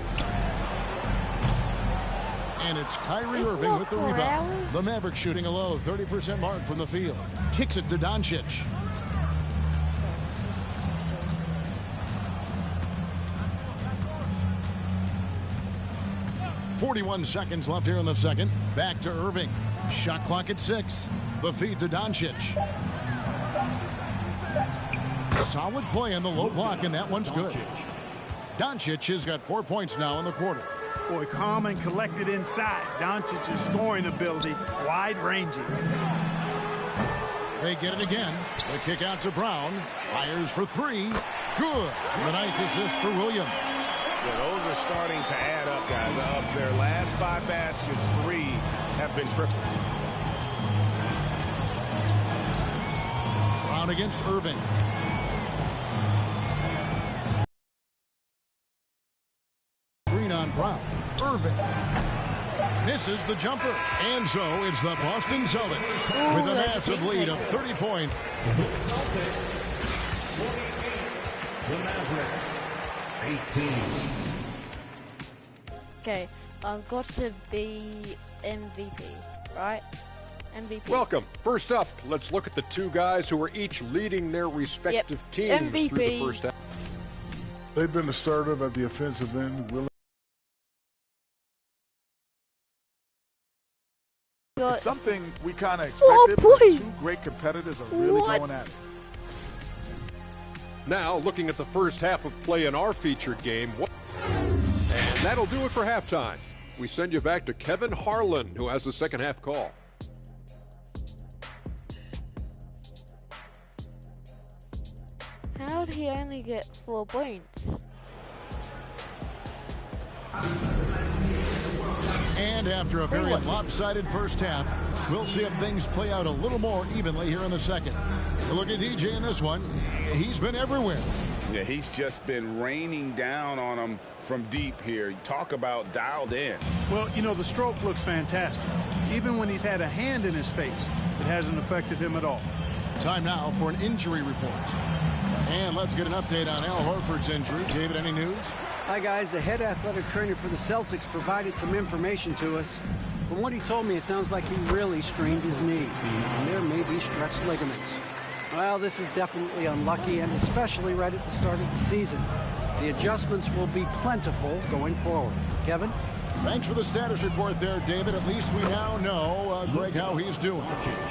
And it's Kyrie Irving with the rebound. The Mavericks shooting a low 30% mark from the field. Kicks it to Doncic. 41 seconds left here in the second. Back to Irving. Shot clock at 6. The feed to Doncic. Solid play on the low block, and that one's good. Doncic has got 4 points now in the quarter. Boy, calm and collected inside. Doncic's scoring ability, wide-ranging. They get it again. The kick out to Brown. Fires for 3. Good. The nice assist for Williams. Yeah, those are starting to add up, guys. Of their last 5 baskets, 3 have been triples. Brown against Irving. Green on Brown. Irving misses the jumper. And so it's the Boston Celtics with a massive lead of 30 points. The Mavericks, 18. Okay, I've got to be MVP, right? MVP. Welcome. First up, let's look at the 2 guys who are each leading their respective teams MVP. through the first half. They've been assertive at the offensive end. It's something we kind of expected, but 2 great competitors are really going at it. Now, looking at the first half of play in our featured game. And that'll do it for halftime. We send you back to Kevin Harlan, who has the second half call. How did he only get 4 points? And after a very lopsided first half, we'll see if things play out a little more evenly here in the second. Look at DJ in this one. He's been everywhere. Yeah, he's just been raining down on them from deep here. Talk about dialed in. Well, you know, the stroke looks fantastic. Even when he's had a hand in his face, it hasn't affected him at all. Time now for an injury report. And let's get an update on Al Horford's injury. David, any news? Hi, guys. The head athletic trainer for the Celtics provided some information to us. From what he told me, it sounds like he really strained his knee, and there may be stretched ligaments. Well, this is definitely unlucky, and especially right at the start of the season. The adjustments will be plentiful going forward. Kevin? Thanks for the status report there, David. At least we now know, Greg, how he's doing.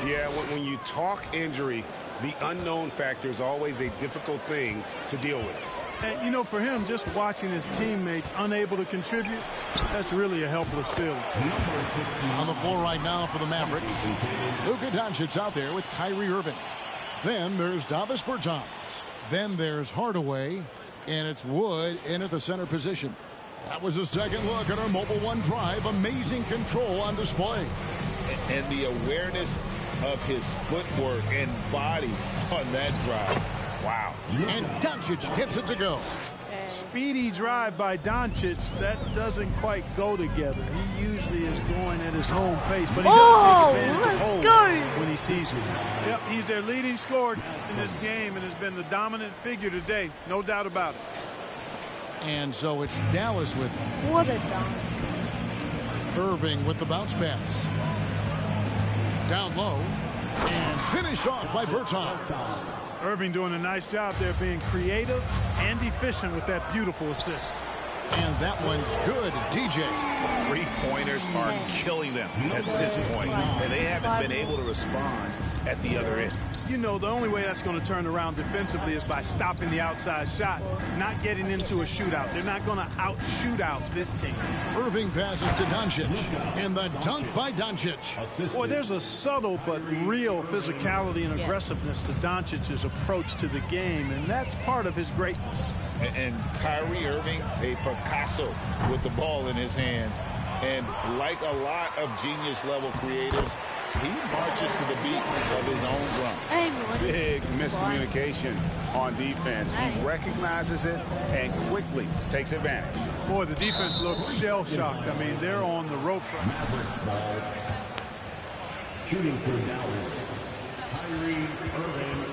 Yeah, when you talk injury, the unknown factor is always a difficult thing to deal with. And, you know, for him, just watching his teammates unable to contribute, that's really a helpless feeling. On the floor right now for the Mavericks, Luka Doncic out there with Kyrie Irving. Then there's Davis Bertans. Then there's Hardaway. And it's Wood in at the center position. That was a second look at our Mobile One drive. Amazing control on display. And the awareness of his footwork and body on that drive. Wow. And Doncic gets it to go. Speedy drive by Doncic. That doesn't quite go together. He usually is going at his home pace, but he does take advantage of holes when he sees it. Yep, he's their leading scorer in this game and has been the dominant figure today. No doubt about it. And so it's Dallas with What a dunk. Irving with the bounce pass. Down low. And finished off by Bertans. Irving doing a nice job there being creative and efficient with that beautiful assist. And that one's good, DJ. Three-pointers are killing them at this point, and they haven't been able to respond at the other end. You know, the only way that's going to turn around defensively is by stopping the outside shot, not getting into a shootout. They're not going to out-shoot out this team. Irving passes to Doncic, and the dunk by Doncic. Boy, there's a subtle but real physicality and aggressiveness to Doncic's approach to the game, and that's part of his greatness. And Kyrie Irving, a Picasso with the ball in his hands. And like a lot of genius-level creators, he marches to the beat of his own drum. Big miscommunication on defense. He recognizes it and quickly takes advantage. Boy, the defense looks shell-shocked. I mean, they're on the ropes right now. Shooting for Dallas, Kyrie Irving.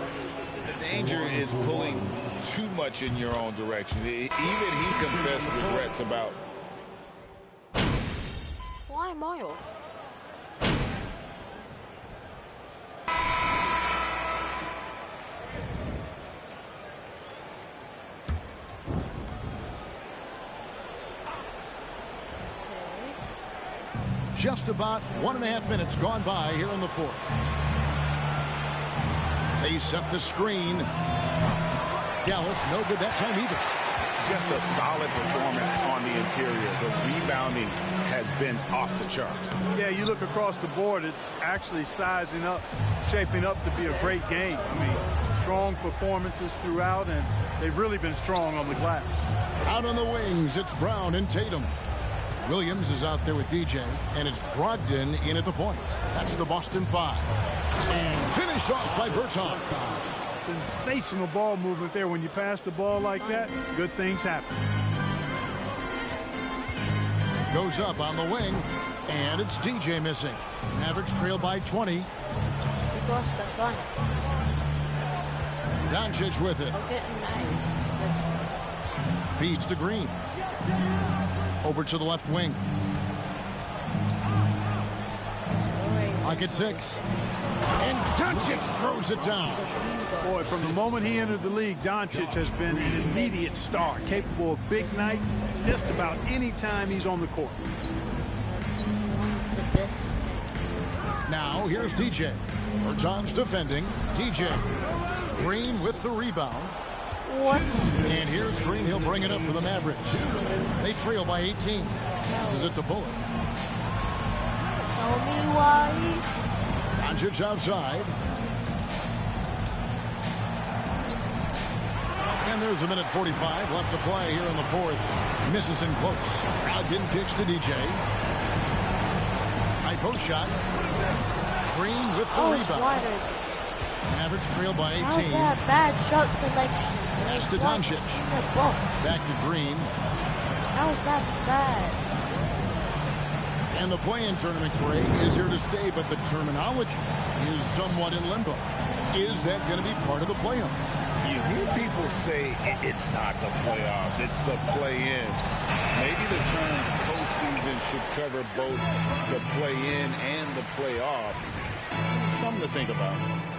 The danger is pulling too much in your own direction. Even he confessed regrets about. Why am I off? Just about 1.5 minutes gone by here in the fourth. They set the screen. Dallas, no good that time either. Just a solid performance on the interior. The rebounding has been off the charts. Yeah, you look across the board, it's actually sizing up, shaping up to be a great game. I mean, strong performances throughout, and they've really been strong on the glass. Out on the wings, it's Brown and Tatum. Williams is out there with DJ, and it's Brogdon in at the point. That's the Boston Five. And finished off by Bertans. Sensational ball movement there. When you pass the ball like that, good things happen. Goes up on the wing, and it's DJ missing. Mavericks trail by 20. Doncic with it. Feeds to Green. Over to the left wing. Pocket 6. And Doncic throws it down. Boy, from the moment he entered the league, Doncic has been an immediate star, capable of big nights just about any time he's on the court. Now, here's DJ. Bertans defending. DJ. Green with the rebound. What? And here's Green. He'll bring it up for the Mavericks. They trail by 18. Passes it to Bullock. Tell me why. Doncic outside. And there's 1:45 left to play here in the fourth. Misses in close. Brogdon kicks to DJ. High post shot. Green with the rebound. Mavericks trail by 18. How's that bad shot selection? Pass to Doncic. Back to Green. How's that bad? And the play-in tournament, Greg, is here to stay, but the terminology is somewhat in limbo. Is that going to be part of the playoff? You hear people say it's not the playoffs, it's the play-in. Maybe the term postseason should cover both the play-in and the playoff. Something to think about.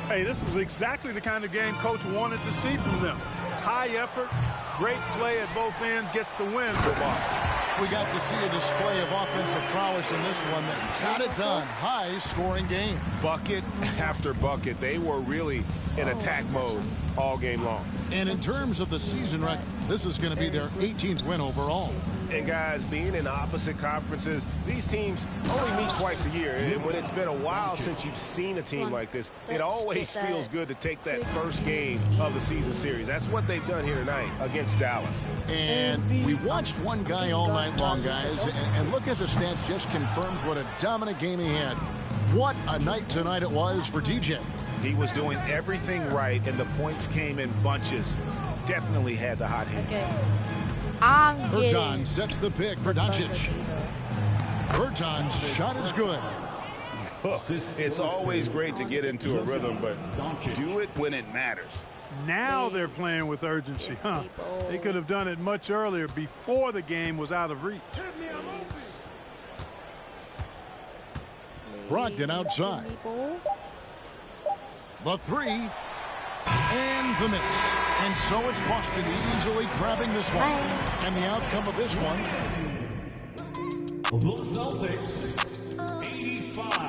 Hey, this was exactly the kind of game Coach wanted to see from them. High effort, great play at both ends, gets the win for Boston. We got to see a display of offensive prowess in this one that got it done. High-scoring game. Bucket after bucket. They were really in attack mode all game long. And in terms of the season record, this is going to be their 18th win overall. And guys, being in opposite conferences, these teams only meet twice a year. And when it's been a while since you've seen a team like this, it always feels good to take that first game of the season series. That's what they've done here tonight against Dallas. And we watched one guy all night long, guys, and look at the stats, just confirms what a dominant game he had. What a night tonight it was for DJ. He was doing everything right, and the points came in bunches. Definitely had the hot hand. Okay. Bertans sets the pick for Doncic. Bertans' shot is good. It's always great to get into a rhythm, but do it when it matters. Now they're playing with urgency, huh? They could have done it much earlier, before the game was out of reach. Brogdon outside. The three. And the miss. And so it's Boston easily grabbing this one. And the outcome of this one. The Celtics, 85.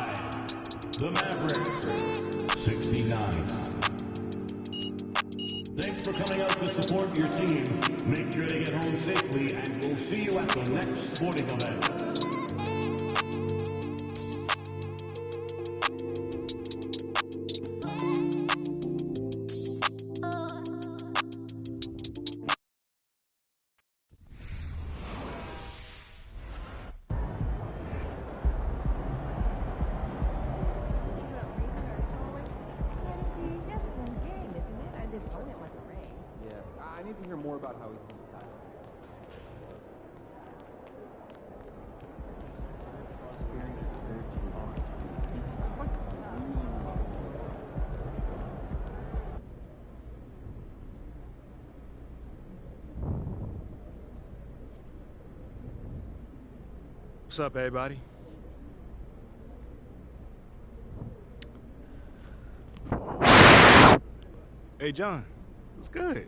The Mavericks, 69. Thanks for coming out to support your team. Make sure they get home safely, and we'll see you at the next sporting event. I need to hear more about how he synthesized What's up, everybody? Hey, John. What's good?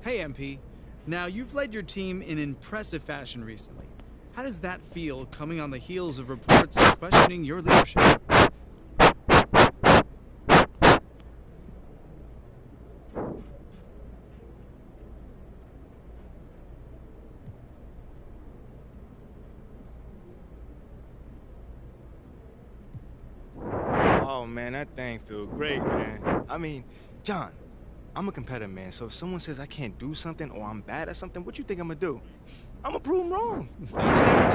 Hey, MP. Now, you've led your team in impressive fashion recently. How does that feel coming on the heels of reports questioning your leadership? Oh, man, that thing feel great, man. I mean, John, I'm a competitor, man, so if someone says I can't do something or I'm bad at something, what you think I'm gonna do? I'm gonna prove them wrong. Each and every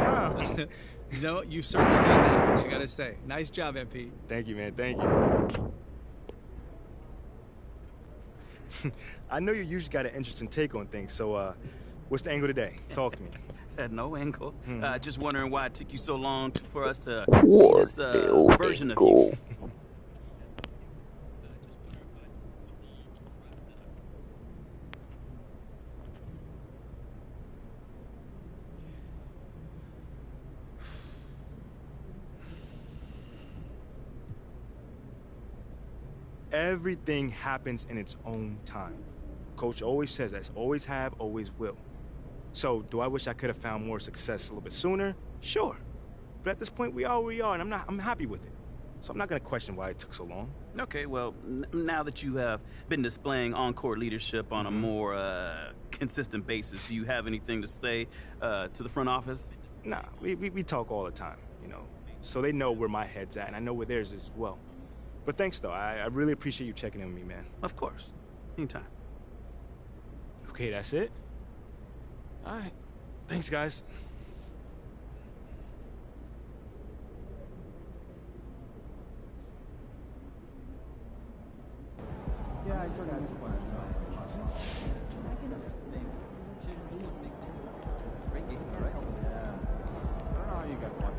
time. You know, you've certainly done that, I gotta say. Nice job, MP. Thank you, man, thank you. I know you usually got an interesting take on things, so what's the angle today? Talk to me. No angle. Hmm. Just wondering why it took you so long for us to see this version of you. Everything happens in its own time. Coach always says that. Always have, always will. So, do I wish I could have found more success a little bit sooner? Sure. But at this point, we are where we are, and I'm happy with it. So I'm not going to question why it took so long. Okay, well, now that you have been displaying on-court leadership on a more consistent basis, do you have anything to say to the front office? Nah, we talk all the time, you know. So they know where my head's at, and I know where theirs is as well. But thanks, though. I really appreciate you checking in with me, man. Of course. Anytime. Okay, that's it? All right. Thanks, guys. Yeah, I forgot to plan. I can understand. Great game, right? Yeah. I don't know how you guys watch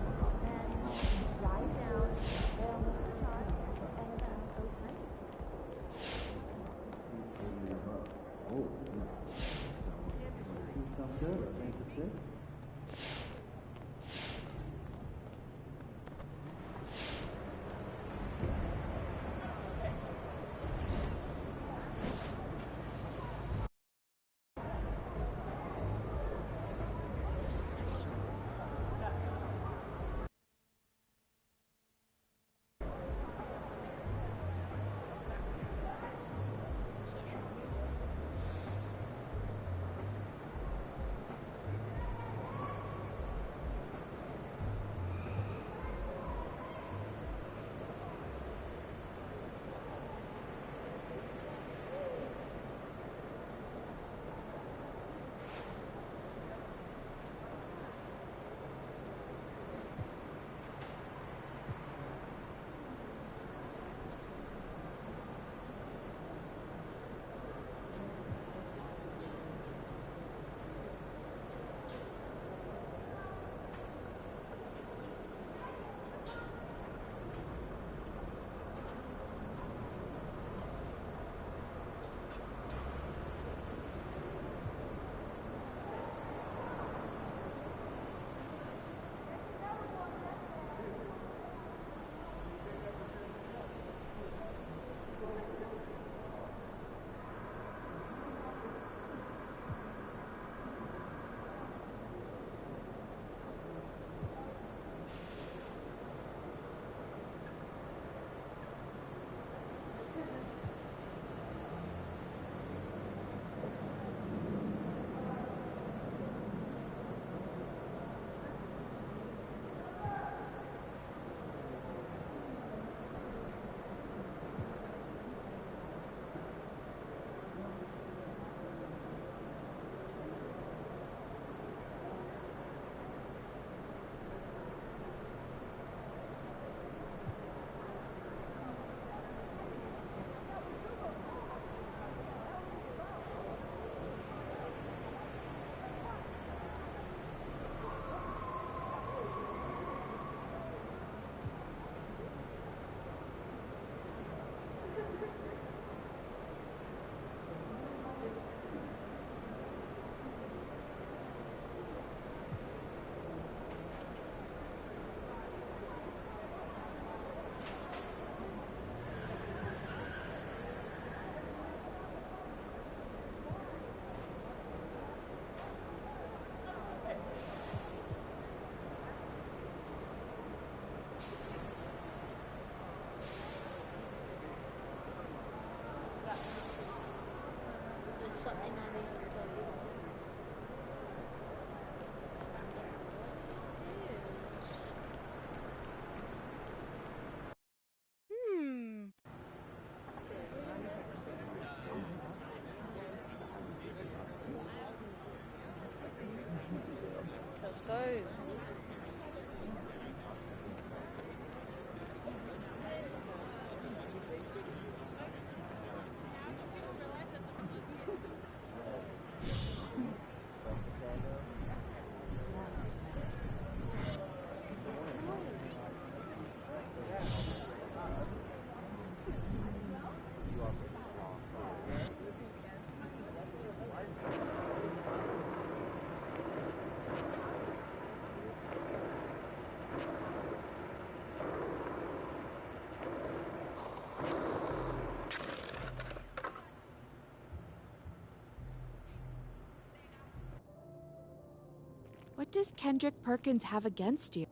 does Kendrick Perkins have against you?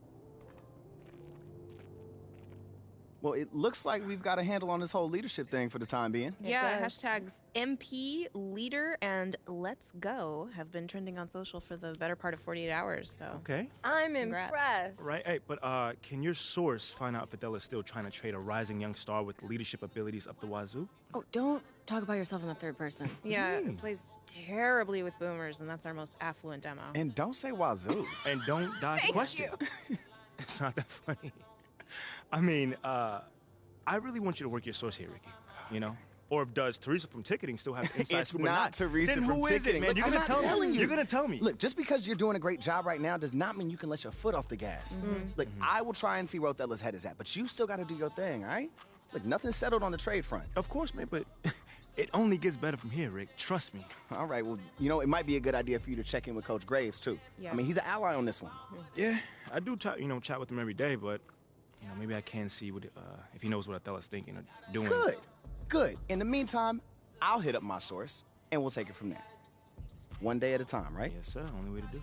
Well, it looks like we've got a handle on this whole leadership thing for the time being. Yeah, hashtags MP, leader, and let's go have been trending on social for the better part of 48 hours, so. Okay. I'm impressed. Right, hey, but can your source find out if Adela's still trying to trade a rising young star with leadership abilities up the wazoo? Oh, don't talk about yourself in the third person. Yeah, it plays terribly with boomers, and that's our most affluent demo. And don't say wazoo. And don't dodge the question. It's not that funny. I mean, I really want you to work your source here, Ricky. You know? Or if does Teresa from ticketing still have inside It's scoop or not Teresa then from who ticketing. Is it, man? Look, You're I'm gonna not tell me. telling you. You're gonna tell me. Look, just because you're doing a great job right now does not mean you can let your foot off the gas. Look, I will try and see where Othello's head is at, but you still got to do your thing, all right? Look, nothing's settled on the trade front. Of course, man, but it only gets better from here, Rick. Trust me. All right, well, you know, it might be a good idea for you to check in with Coach Graves, too. Yeah. I mean, he's an ally on this one. Yeah, I do, chat with him every day, but maybe I can see what if he knows what Othello's thinking or doing. Good. In the meantime, I'll hit up my source, and we'll take it from there. One day at a time, right? Yes, sir. Only way to do.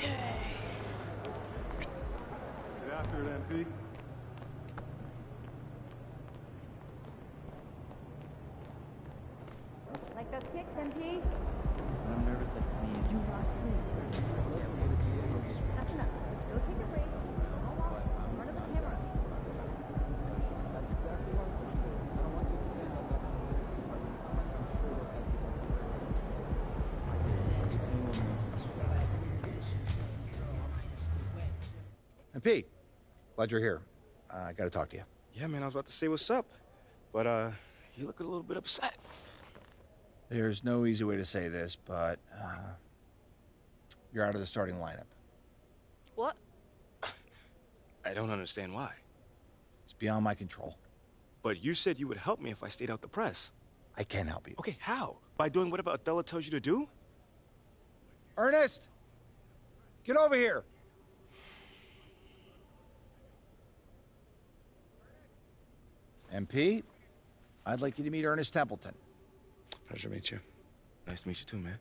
Get after it, MP. Like those kicks, MP? I'm nervous to sneeze. Do not sneeze. That's enough. Go take a break. Go walk in front of the camera. That's exactly what I'm doing. I don't want to expand on that. MP, glad you're here. I got to talk to you. Yeah, man, I was about to say what's up, but you look a little bit upset. There's no easy way to say this, but you're out of the starting lineup. What? I don't understand why. It's beyond my control. But you said you would help me if I stayed out the press. I can help you. Okay, how? By doing whatever Othello tells you to do? Ernest! Get over here! MP, I'd like you to meet Ernest Templeton. Pleasure to meet you. Nice to meet you too, man.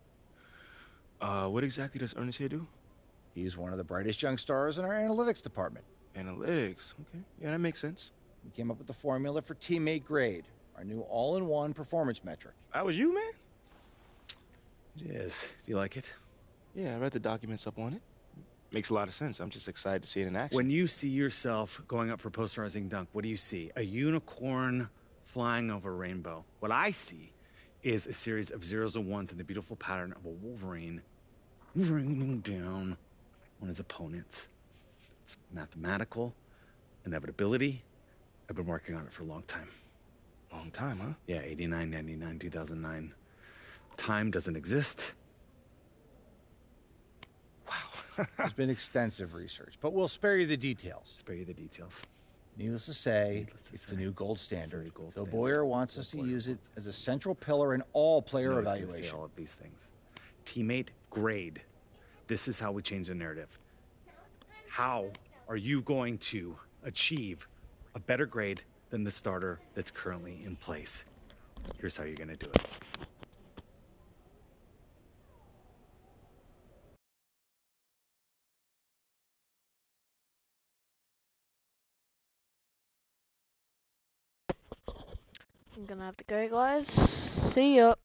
What exactly does Ernest here do? He's one of the brightest young stars in our analytics department. Analytics, okay. Yeah, that makes sense. He came up with the formula for teammate grade, our new all-in-one performance metric. That was you, man? It is. Do you like it? Yeah, I read the documents up on it. Makes a lot of sense. I'm just excited to see it in action. When you see yourself going up for posterizing dunk, what do you see? A unicorn flying over a rainbow. What I see is a series of zeros and ones in the beautiful pattern of a Wolverine raining down on his opponents. It's mathematical inevitability. I've been working on it for a long time. Long time, huh? Yeah, 89, 99, 2009. Time doesn't exist. There's been extensive research, but we'll spare you the details. Spare you the details. Needless to say, it's the new gold standard. So Boyer wants us to use it as a central pillar in all player I was gonna say evaluation. all of these things. Teammate grade. This is how we change the narrative. How are you going to achieve a better grade than the starter that's currently in place? Here's how you're going to do it. I'm gonna have to go, guys. See ya.